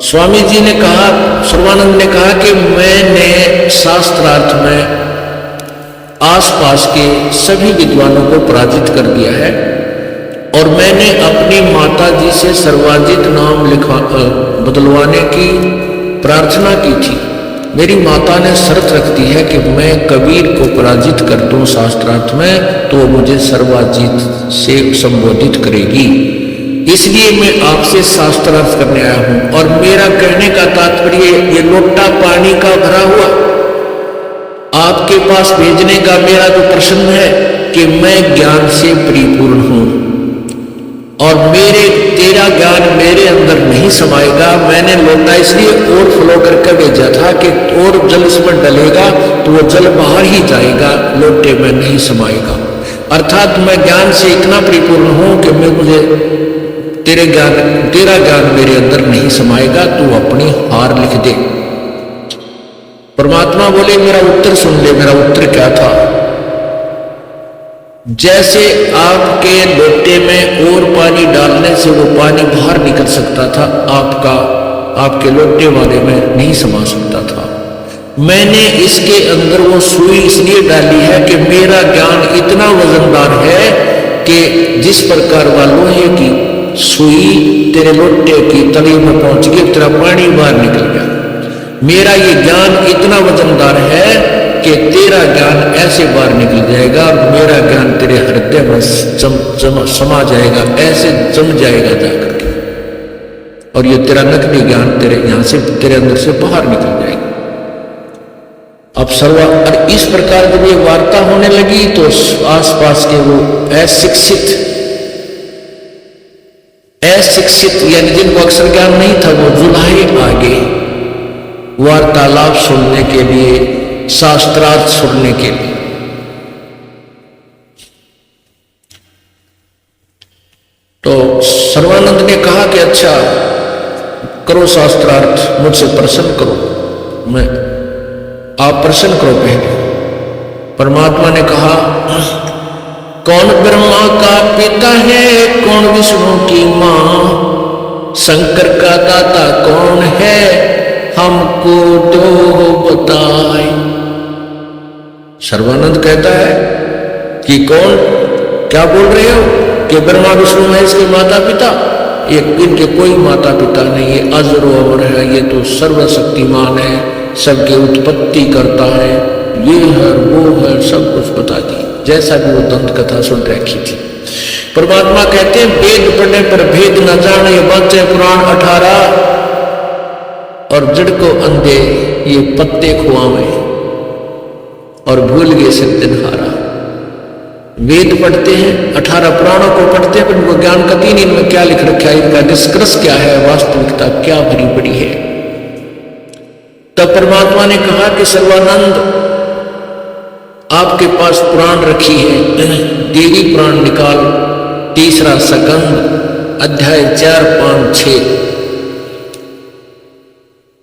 S1: स्वामी जी ने कहा, सर्वानंद ने कहा कि मैंने शास्त्रार्थ में आसपास के सभी विद्वानों को पराजित कर दिया है और मैंने अपनी माता जी से सर्वाजित नाम बदलवाने की प्रार्थना की थी। मेरी माता ने शर्त रख दी है कि मैं कबीर को पराजित कर दूं शास्त्रार्थ में तो मुझे सर्वाजित से संबोधित करेगी, इसलिए मैं आपसे शास्त्रार्थ करने आया हूं। और मेरा कहने का तात्पर्य ये लोटा पानी का भरा हुआ आपके पास भेजने का मेरा जो प्रश्न है कि मैं ज्ञान से परिपूर्ण हूं और तेरा ज्ञान मेरे अंदर नहीं समाएगा। मैंने लोटा इसलिए और फ्लो करके भेजा था कि और जल इसमें डलेगा तो वो जल बाहर ही जाएगा, लोटे में नहीं समाएगा। अर्थात मैं ज्ञान से इतना परिपूर्ण हूं कि मुझे तेरा ज्ञान मेरे अंदर नहीं समाएगा, तू अपनी हार लिख दे। परमात्मा बोले मेरा उत्तर सुन ले। मेरा उत्तर क्या था? जैसे आपके लोटे में और पानी डालने से वो पानी बाहर निकल सकता था, आपके लोटे वाले में नहीं समा सकता था। मैंने इसके अंदर वो सुई इसलिए डाली है कि मेरा ज्ञान इतना वजनदार है कि जिस प्रकार वाला लोहे की सुई तेरे लोटे की तली में पहुंच गई, तेरा पानी बाहर निकल गया। मेरा ये ज्ञान इतना वजनदार है कि तेरा ज्ञान ऐसे बाहर निकल जाएगा और मेरा ज्ञान तेरे हृदय में समा जाएगा, ऐसे जम जाएगा जाकर के, और ये तेरा नकली ज्ञान तेरे यहां से तेरे अंदर से बाहर निकल जाएगा। अब और इस प्रकार जब ये वार्ता होने लगी तो आसपास के वो अशिक्षित यानी जिनको अक्षर ज्ञान नहीं था वो जुलाहे आगे वार्तालाप सुनने के लिए, शास्त्रार्थ सुनने के लिए। तो सर्वानंद ने कहा कि अच्छा करो शास्त्रार्थ, मुझसे प्रश्न करो, आप प्रश्न करो पहले। परमात्मा ने कहा कौन ब्रह्मा का पिता है, कौन विष्णु की मां, शंकर का दाता कौन है, हमको तो बताए। सर्वानंद कहता है कि कौन, क्या बोल रहे हो कि ब्रह्मा विष्णु महेश के माता पिता? इनके कोई माता पिता नहीं है, अजर अमर है, ये तो सर्वशक्तिमान है, सबकी उत्पत्ति करता है, ये है वो है, सब कुछ बता दी जैसा भी वो दंत कथा सुन रखी थी। परमात्मा कहते हैं वेद पढ़ने पर भेद न जाने, बातें पुराण 18 और जड़ को अंधे ये पत्ते खुआवे और भूल गए सिद्धिहारा। वेद पढ़ते हैं, 18 पुराणों को पढ़ते हैं, पर इनको ज्ञान का तीन इनमें क्या लिख रखा है, इनका निष्कर्ष क्या है, वास्तविकता क्या भरी पड़ी है। तब परमात्मा ने कहा कि सर्वानंद आपके पास पुराण रखी है, देवी पुराण निकाल, तीसरा सकंद, अध्याय 4, 5, 6।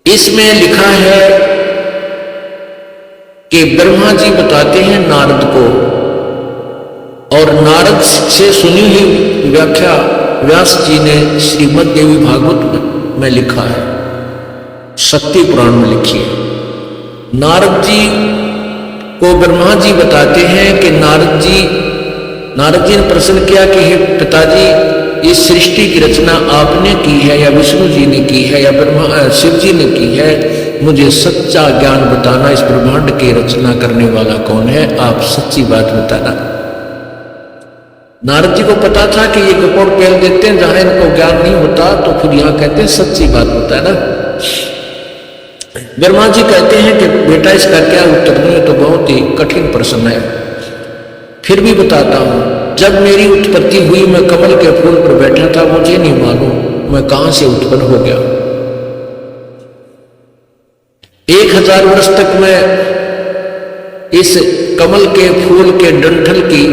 S1: इसमें लिखा है कि ब्रह्मा जी बताते हैं नारद को, और नारद से सुनी हुई व्याख्या व्यास जी ने श्रीमद् देवी भागवत में लिखा है, शक्ति पुराण में लिखी है। नारद जी को ब्रह्मा जी बताते हैं कि नारद जी ने प्रश्न किया कि हे पिताजी, इस सृष्टि की रचना आपने की है या विष्णु जी ने की है या शिव जी ने की है, मुझे सच्चा ज्ञान बताना, इस ब्रह्मांड की रचना करने वाला कौन है, आप सच्ची बात बताना। नारद जी को पता था कि ये कपोड़ पेल देते हैं, जहां इनको ज्ञान नहीं होता तो फिर यहां कहते हैं सच्ची बात बताना। ब्रह्मा जी कहते हैं कि बेटा इसका क्या उत्तर दूं, तो बहुत ही कठिन प्रश्न है, फिर भी बताता हूं। जब मेरी उत्पत्ति हुई मैं कमल के फूल पर बैठा था, मुझे नहीं मालूम मैं कहां से उत्पन्न हो गया। 1000 वर्ष तक मैं इस कमल के फूल के डंठल की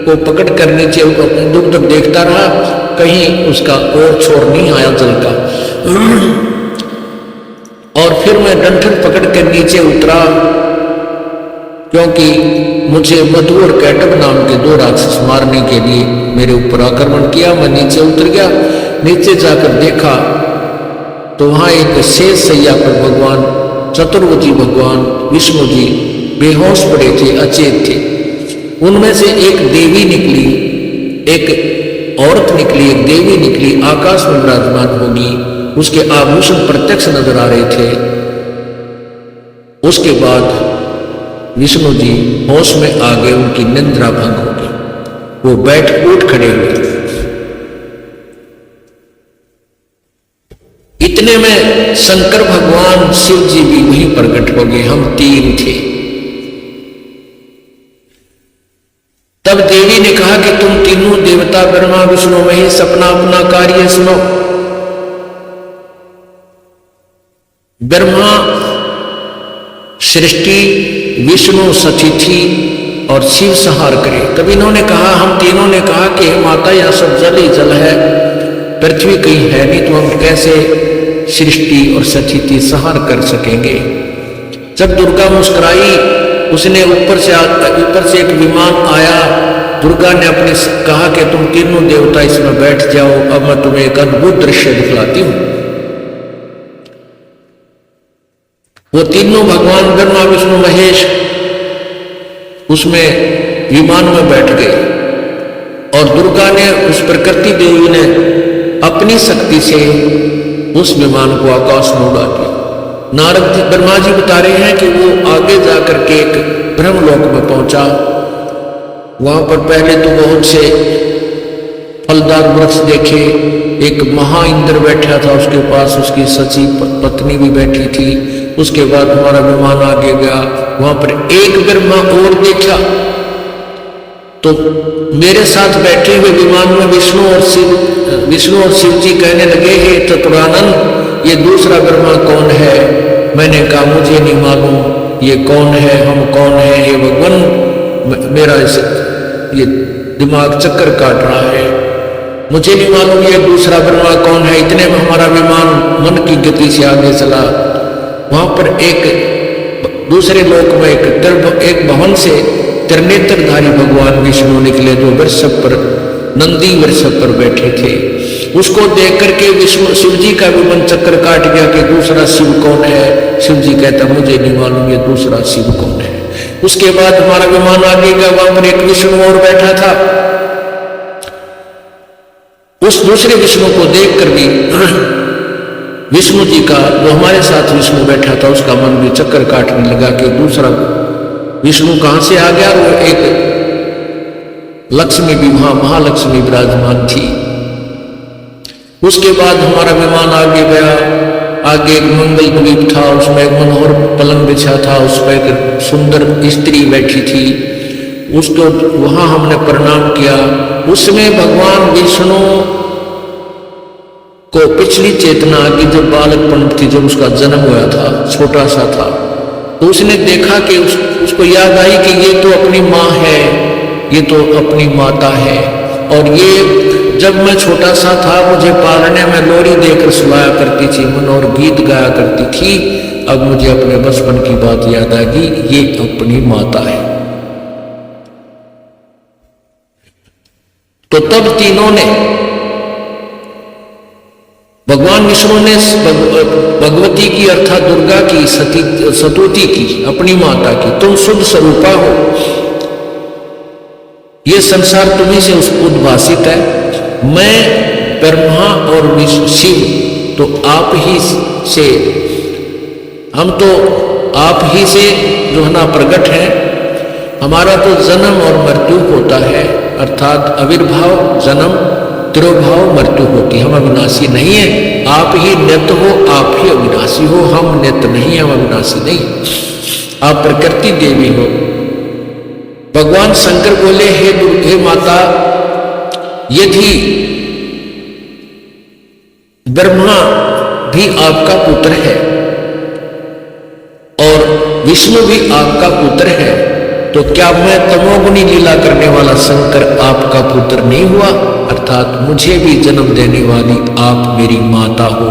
S1: को पकड़ कर नीचे दूर तक देखता रहा, कहीं उसका और छोर नहीं आया जल का। और फिर मैं डंठल पकड़ कर नीचे उतरा, क्योंकि मुझे मधु और कैटब नाम के दो राक्षस मारने के लिए मेरे ऊपर आक्रमण किया। मैं नीचे उतर गया, नीचे जाकर देखा तो वहां एक शेष सैया पर भगवान चतुर्भुजी भगवान विष्णु जी बेहोश पड़े थे, अचेत थे। उनमें से एक देवी निकली, एक औरत निकली, एक देवी निकली, आकाश में विराजमान होगी, उसके आभूषण प्रत्यक्ष नजर आ रहे थे। उसके बाद विष्णु जी होश में आ गए, उनकी निद्रा भंग हो गई, वो उठ खड़े हुए। इतने में शंकर भगवान शिव जी भी वहीं प्रकट हो गए। हम तीन थे। तब देवी ने कहा कि तुम तीनों देवता ब्रह्मा विष्णु महेश अपना अपना कार्य सुनो। ब्रह्मा सृष्टि, विष्णु सतिथि और शिव संहार करे। तब इन्होंने कहा, हम तीनों ने कहा कि माता यह सब जल ही जल है, पृथ्वी कहीं है नहीं, तो हम कैसे सृष्टि और सतिथि संहार कर सकेंगे। जब दुर्गा मुस्कुराई, उसने ऊपर से एक विमान आया। दुर्गा ने अपने कहा कि तुम तीनों देवता इसमें बैठ जाओ, अब मैं तुम्हें एक अद्भुत दृश्य दिखलाती हूं। वो तीनों भगवान ब्रह्मा विष्णु महेश उसमें विमान में बैठ गए और दुर्गा ने, उस प्रकृति देवी ने अपनी शक्ति से उस विमान को आकाश में उड़ा दिया। नारद जी, ब्रह्मा जी बता रहे हैं कि वो आगे जाकर के एक ब्रह्मलोक में पहुंचा। वहां पर पहले तो बहुत से फलदार वृक्ष देखे। एक महा इंद्र बैठा था, उसके पास उसकी सची पत्नी भी बैठी थी। उसके बाद हमारा विमान आगे गया, वहां पर एक ब्रह्मा और देखा तो मेरे साथ बैठे हुए विमान में विष्णु और शिव जी कहने लगे, हे चतुरानंद, ये दूसरा ब्रह्मा कौन है? मैंने कहा, मुझे नहीं मालूम ये कौन है, हम कौन है, हे भगवान, मेरा ये दिमाग चक्कर काट रहा है, मुझे नहीं मालूम ये दूसरा ब्रह्मा कौन है। इतने में हमारा विमान मन की गति से आगे चला। वहां पर एक दूसरे लोक में एक भवन से त्रिनेत्रधारी भगवान विष्णु निकले, जो वृषभ पर, नंदी वृषभ पर बैठे थे। उसको देख करके विष्णु शिव जी का भी मन चक्कर काट गया कि दूसरा शिव कौन है। शिव जी कहता, मुझे नहीं मालूम ये दूसरा शिव कौन है। उसके बाद हमारा विमान आगे गया, वहां पर एक विष्णु और बैठा था। उस दूसरे विष्णु को देखकर भी विष्णु जी का, जो हमारे साथ विष्णु बैठा था, उसका मन भी चक्कर काटने लगा कि दूसरा विष्णु कहां से आ गया। वो एक लक्ष्मी भी, वहां महालक्ष्मी विराजमान थी। उसके बाद हमारा विमान आगे गया। आगे एक मंगल द्वीप था, उसमें एक मनोहर पलंग बिछा था, उस पर एक सुंदर स्त्री बैठी थी। उसको वहां हमने प्रणाम किया। उसमें भगवान विष्णु को पिछली चेतना आ गई, जब बालकपन थी, जब उसका जन्म हुआ था, छोटा सा था, तो उसने देखा कि उसको याद आई कि ये तो अपनी माँ है, ये तो अपनी माता है। और ये जब मैं छोटा सा था, मुझे पालने में लोरी देकर सुलाया करती थी, मन और गीत गाया करती थी। अब मुझे अपने बचपन की बात याद आ गई, ये अपनी माता है। तो तब तीनों ने, भगवान विष्णु ने भगवती की अर्थात दुर्गा की, सतुति की, अपनी माता की, तुम शुद्ध स्वरूपा हो, ये संसार तुम्ही से उद्भासित है। मैं ब्रह्मा और शिव तो आप ही से, हम तो आप ही से जो है ना प्रकट है। हमारा तो जन्म और मृत्यु होता है, अर्थात आविर्भाव, जन्म, तिरोभाव, मृत्यु होती है। हम अविनाशी नहीं है। आप ही नित्य हो, आप ही अविनाशी हो, हम नित्य नहीं, हम अविनाशी नहीं। आप प्रकृति देवी हो। भगवान शंकर बोले, हे माता, यदि ब्रह्मा भी आपका पुत्र है और विष्णु भी आपका पुत्र है, तो क्या मैं तमोगुणी लीला करने वाला शंकर आपका पुत्र नहीं हुआ? अर्थात मुझे भी जन्म देने वाली आप मेरी माता हो।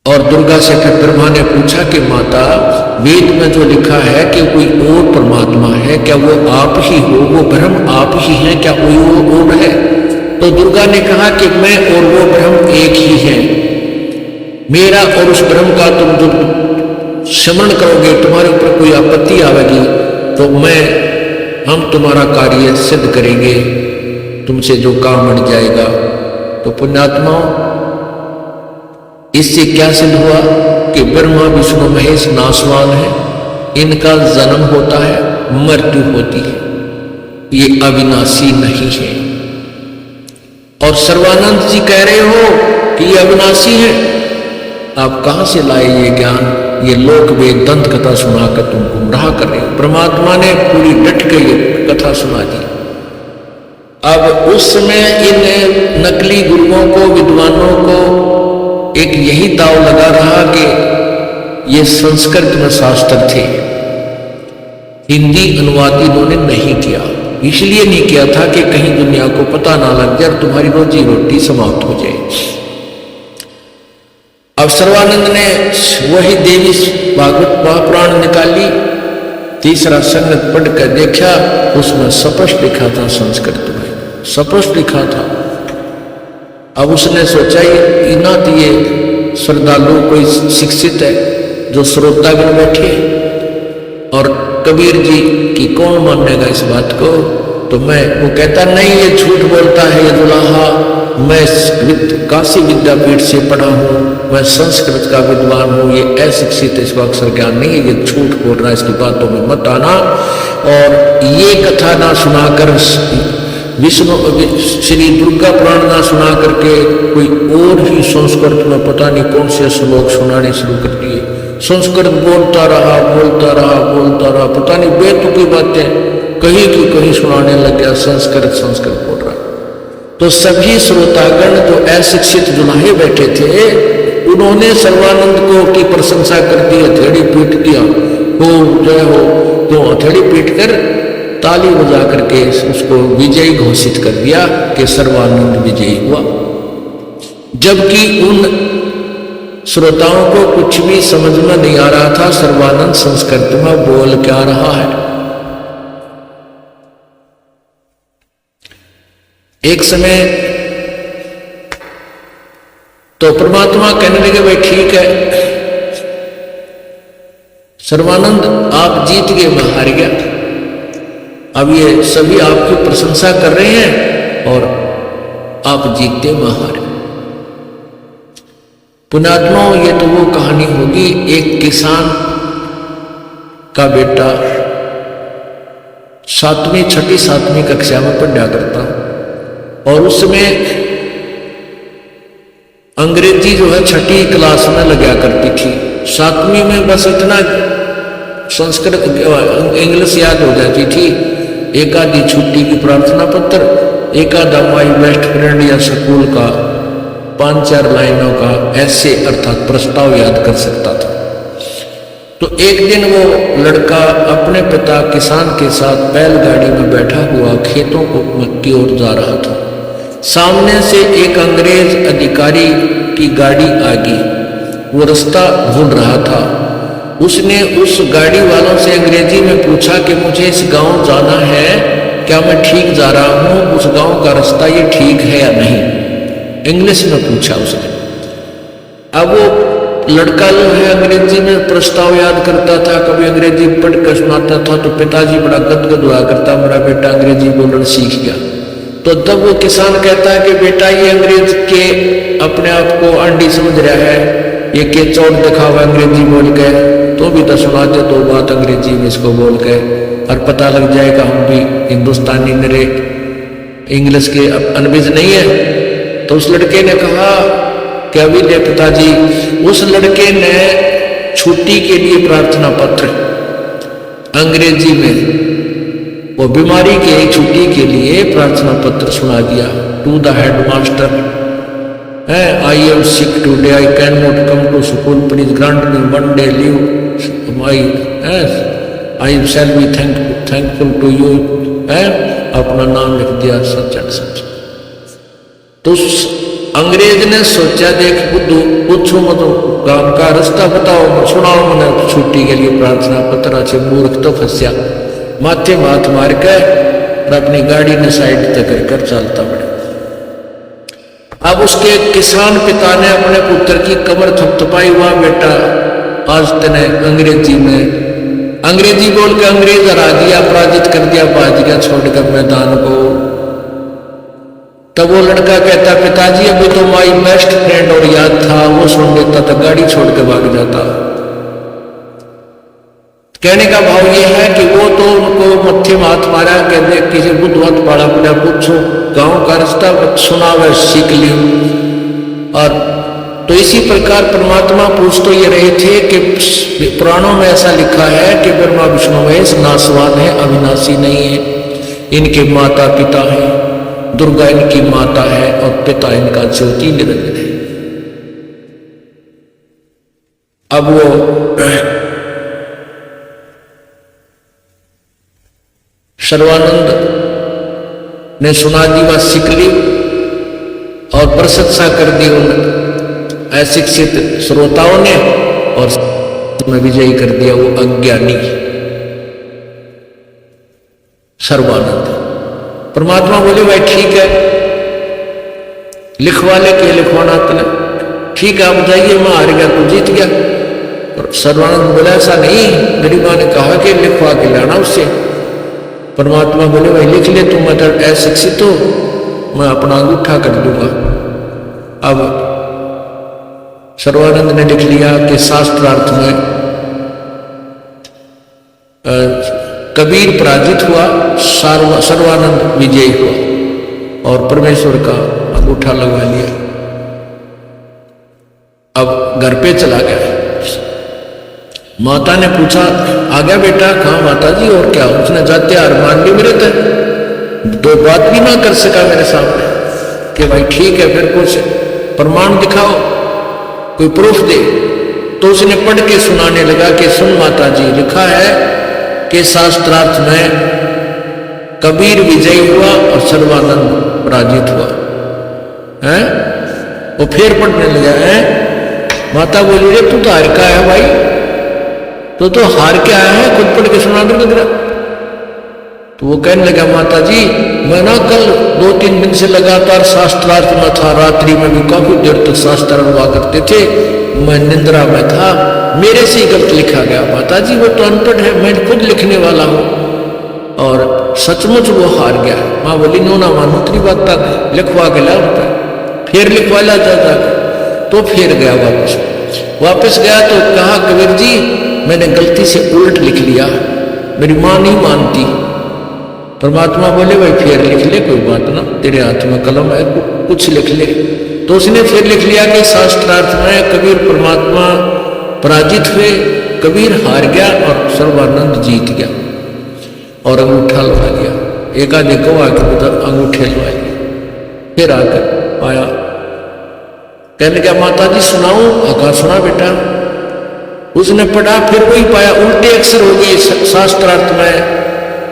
S1: और दुर्गा से फिर ब्रह्मा ने पूछा कि माता, वेद में जो लिखा है कि कोई और परमात्मा है, क्या वो आप ही हो? वो ब्रह्म आप ही है, क्या कोई और है? तो दुर्गा ने कहा कि मैं और वो ब्रह्म एक ही है। मेरा और उस ब्रह्म का तुम जो स्मरण करोगे, तुम्हारे ऊपर कोई आपत्ति आवेगी तो हम तुम्हारा कार्य सिद्ध करेंगे, तुमसे जो काम अट जाएगा। तो पुण्यात्माओं, इससे क्या सिद्ध हुआ कि ब्रह्मा विष्णु महेश नाशवान है, इनका जन्म होता है, मृत्यु होती है, ये अविनाशी नहीं है। और सर्वानंद जी कह रहे हो कि ये अविनाशी है, आप कहां से लाए ये ज्ञान? ये लोक वेद दंत कथा सुनाकर तुम गुमराह कर रहे हो। परमात्मा ने पूरी डट के ये कथा सुना दी। अब उस समय इन नकली गुरुओं को, विद्वानों को एक यही दाव लगा रहा कि ये संस्कृत में शास्त्र थे, हिंदी अनुवाद इन्होंने नहीं किया। इसलिए नहीं किया था कि कहीं दुनिया को पता ना लग जाए और तुम्हारी रोजी रोटी समाप्त हो जाए। अब सर्वानंद ने वही देवी भागवत महापुराण निकाली, तीसरा संगत पढ़कर देखा, उसमें स्पष्ट लिखा था, संस्कृत में स्पष्ट लिखा था। अब उसने सोचा ये ना तो ये श्रद्धालु कोई शिक्षित है जो श्रोतागण बैठे, और कबीर जी की कौन मानेगा इस बात को? तो वो कहता नहीं, ये झूठ बोलता है, ये दुलाहा, मैं काशी विद्यापीठ से पढ़ा हूँ, मैं संस्कृत का विद्वान हूँ, ये अशिक्षित, इसको अक्षर ज्ञान नहीं है, ये झूठ बोल रहा है, इसकी बातों में मत आना। और ये कथा ना सुनाकर, विष्णु श्री दुर्गा पुराण ना सुना करके कोई और ही संस्कृत में पता नहीं कौन से श्लोक सुनाने शुरू कर दिए। संस्कृत बोलता रहा, पता नहीं बेतुकी बातें कहीं की कहीं सुनाने लग गया, संस्कृत बोल रहा। तो सभी श्रोतागण जो अशिक्षित जुलाहे बैठे थे, उन्होंने सर्वानंद को की प्रशंसा कर दी, हथेड़ी पीट दिया, हो जय हो, तो हथेड़ी पीट कर ताली बजा करके उसको विजयी घोषित कर दिया कि सर्वानंद विजयी हुआ। जबकि उन श्रोताओं को कुछ भी समझ में नहीं आ रहा था सर्वानंद संस्कृत में बोल क्या रहा है। एक समय तो परमात्मा कहने लगे, भाई ठीक है सर्वानंद, आप जीत गए, मैं हार गया। अब ये सभी आपकी प्रशंसा कर रहे हैं और आप जीतते, मैं हारे। पुण्यात्माओं, ये तो वो कहानी होगी, एक किसान का बेटा छठी सातवीं कक्षा में पढ़ा करता, और उसमें अंग्रेजी जो है छठी क्लास में लगा करती थी। सातवीं में बस इतना संस्कृत इंग्लिश याद हो जाती थी, एक आधी छुट्टी की प्रार्थना पत्र, एक आधा माई बेस्ट फ्रेंड या स्कूल का 5-4 लाइनों का ऐसे अर्थात प्रस्ताव याद कर सकता था। तो एक दिन वो लड़का अपने पिता किसान के साथ बैलगाड़ी में बैठा हुआ खेतों की ओर जा रहा था। सामने से एक अंग्रेज अधिकारी की गाड़ी आ गई, वो रास्ता भूल रहा था। उसने उस गाड़ी वालों से अंग्रेजी में पूछा कि मुझे इस गांव जाना है, क्या मैं ठीक जा रहा हूं? उस गांव का रास्ता ये ठीक है या नहीं? इंग्लिश में पूछा उसने। अब वो लड़का जो है अंग्रेजी में प्रस्ताव याद करता था, कभी अंग्रेजी पढ़ कर सुनाता था, तो पिताजी बड़ा गदगद हुआ करता, मेरा बेटा अंग्रेजी बोलना सीख गया। तो तब वो किसान कहता है कि बेटा ये अंग्रेज के अपने आप को आंधी समझ रहा है, ये के चौड़ दिखावा अंग्रेजी बोल के, तो भी तो सुनाते दो बात अंग्रेजी में इसको बोल के, और पता लग जाएगा हम भी हिंदुस्तानी मेरे इंग्लिश के अनभिज नहीं है। तो उस लड़के ने कहा कि अभी दे पिताजी। उस लड़के ने छुट्टी के लिए प्रार्थना पत्र अंग्रेजी में, वो बीमारी के छुट्टी के लिए प्रार्थना पत्र सुना दिया। To the head master, I am sick today, I can not come to school, please grant me 1 day leave I shall be thankful to you, अपना नाम लिख दिया सच सच। तो अंग्रेज ने सोचा, देख बुद्धू पूछो मत, गांव का रास्ता बताओ, सुनाओ मैंने छुट्टी के लिए प्रार्थना पत्र अच्छे, मूर्ख तो फंसिया, माथे हाथ मार के और अपनी गाड़ी ने साइड तक कर चलता पड़ा। अब उसके किसान पिता ने अपने पुत्र की कमर थपथपाई, हुआ बेटा आज तने अंग्रेजी बोल के अंग्रेज हरा दिया, पराजित कर दिया, भाज गया छोड़कर मैदान को। तब वो लड़का कहता, पिताजी अभी तो माई बेस्ट फ्रेंड और याद था, वो सुन लेता तो गाड़ी छोड़ के भाग जाता। कहने का भाव ये है कि वो तो उनको मत्थे में हाथ मारा, कहते किसी बुद्ध हाथ पाड़ा पड़ा, पूछो गांव का रास्ता सुना वह सीख लियो। और तो इसी प्रकार परमात्मा पूछ तो ये रहे थे कि पुराणों में ऐसा लिखा है कि ब्रह्मा विष्णु महेश नासवान है, अविनाशी नहीं है, इनके माता पिता है, दुर्गा इनकी माता है और पिता इनका ज्योति निरंजन है। अब वो सर्वानंद ने सुना दी बात, सीख ली और प्रशंसा कर दी उन अशिक्षित श्रोताओं ने, और में विजयी कर दिया वो अज्ञानी सर्वानंद। परमात्मा बोले भाई ठीक है, लिखवा ले के लिखवाना तने, ठीक है आप जाइए, मैं हार गया तू जीत गया। और सर्वानंद बोला ऐसा नहीं, मेरी मां ने कहा कि लिखवा के लाना उससे। परमात्मा बोले भाई लिख ले, तुम मतलब अशिक्षित हो, मैं अपना अंगूठा कर दूंगा। अब सर्वानंद ने लिख लिया कि शास्त्रार्थ में कबीर पराजित हुआ, सर्वानंद विजयी हुआ और परमेश्वर का अंगूठा लगवा लिया। अब घर पे चला गया। माता ने पूछा, आ गया बेटा? कहा माता जी, और क्या? उसने जाते हार मान ली मेरे तक, दो बात भी ना कर सका मेरे सामने कि भाई ठीक है, फिर कुछ प्रमाण दिखाओ, कोई प्रूफ दे। तो उसने पढ़ के सुनाने लगा कि सुन माता जी, लिखा है कि शास्त्रार्थ में कबीर विजयी हुआ और सर्वानंद पराजित हुआ है। वो फिर पढ़ने लगा है। माता बोली, रे तू तो हार का है भाई, तो हार के आया है, खुद पढ़ के सुनाने लग रहा। तो वो कहने लगा, माता जी मैं ना कल 2-3 दिन से लगातार शास्त्रार्थ में था, रात्रि में भी काफी देर तक शास्त्र हुआ करते थे, मैं निंद्रा में था, मेरे से ही गलत लिखा गया। माता जी वो तो अनपढ़ है, मैं खुद लिखने वाला हूं, और सचमुच वो हार गया। माँ बोली, नो ना मानो, उतनी बात तक लिखवा के ला, फिर लिखवा ला जा। तो फिर गया वापस गया तो कहा, कबीर जी मैंने गलती से उल्ट लिख लिया, मेरी माँ नहीं मानती। परमात्मा बोले, भाई फिर लिख ले, कोई बात ना, तेरे हाथ में कलम है, कुछ लिख ले। तो उसने फिर लिख लिया कि शास्त्रार्थ में कबीर परमात्मा पराजित हुए, कबीर हार गया और सर्वानंद जीत गया, और अंगूठा लगा लिया। एक आधे को आकर उधर अंगूठे लगा लिए। फिर आकर आया, कहने क्या माता जी सुनाऊं? आका सुना बेटा। उसने पढ़ा, फिर वही पाया, उल्टे अक्षर हो गए शास्त्रार्थ में,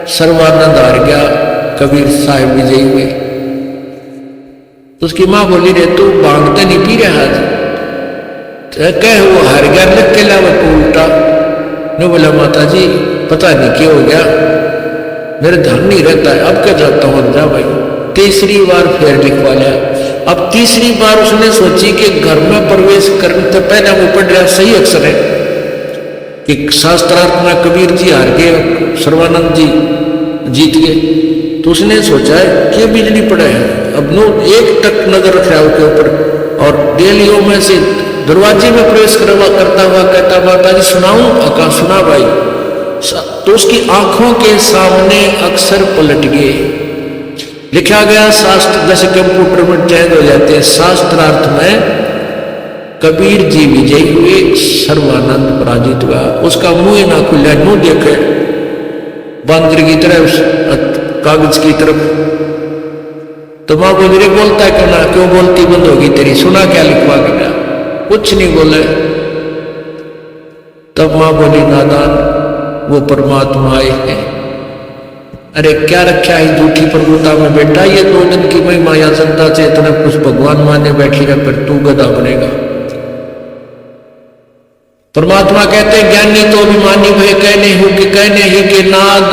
S1: सर्वानंद हार गया, कबीर साहिब विजयी हुए। उसकी मां बोली, रे तू भांगते नहीं पी रहा कह वो हार गया, लग के लावा को उल्टा। ने बोला, माता जी पता नहीं क्या हो गया, मेरे ध्यान नहीं रहता है, अब क्या जाता हूं, जा भाई। तीसरी बार फिर लिखवा लिया। अब तीसरी बार उसने सोची कि घर में प्रवेश करने से पहले वो पढ़ रहा सही अक्षर है कि शास्त्रार्थ में कबीर जी हार गए, सर्वानंद जी जीत गए। तो उसने सोचा है कि बिजली पड़ा है, अब नो एक टक नजर रख रहा उसके ऊपर, और डेलियों में से दरवाजे में प्रवेश करता हुआ कहता, माता जी सुनाऊं? अका सुना भाई। तो उसकी आंखों के सामने अक्षर पलट गए, लिखा गया शास्त्र, जैसे कंप्यूटर में चेंज हो जाते हैं, शास्त्रार्थ में कबीर जी विजयी हुए, सर्वानंद पराजित हुआ। उसका मुंह ना खुला, मुंह देखे बंदर की तरफ, कागज की तरफ। तो मां बोली, रे बोलता क्यों ना, क्यों बोलती बंद होगी तेरी, सुना क्या लिखवा के गया? कुछ नहीं बोले। तब मां बोली, नादान, वो परमात्मा आए हैं। अरे क्या रखा है झूठी प्रभुता में बेटा, ये 2 दिन की महिमा या जनता चेतना कुछ भगवान माने बैठी है, फिर तू गधा बनेगा। परमात्मा कहते हैं, ज्ञानी तो अभिमानी भय कहने हो कि कहने ही के नाद,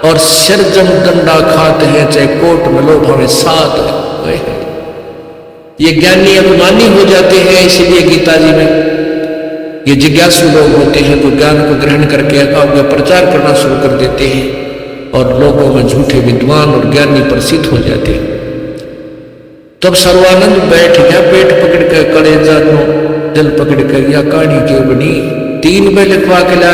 S1: और सिर जम दंडा खाते हैं, चाहे कोट में लो भावे साध। ये ज्ञानी अभिमानी हो जाते हैं, इसलिए गीता जी में ये जिज्ञासु लोग होते हैं तो ज्ञान को ग्रहण करके अकाव्य प्रचार करना शुरू कर देते हैं, और लोगों में झूठे विद्वान और ज्ञानी प्रसिद्ध हो जाते हैं। तब सर्वानंद बैठ गया, पेट पकड़ कर कड़े जानो जल पकड़ कर या काढ़ी के बनी, 3 में लिखवा के ला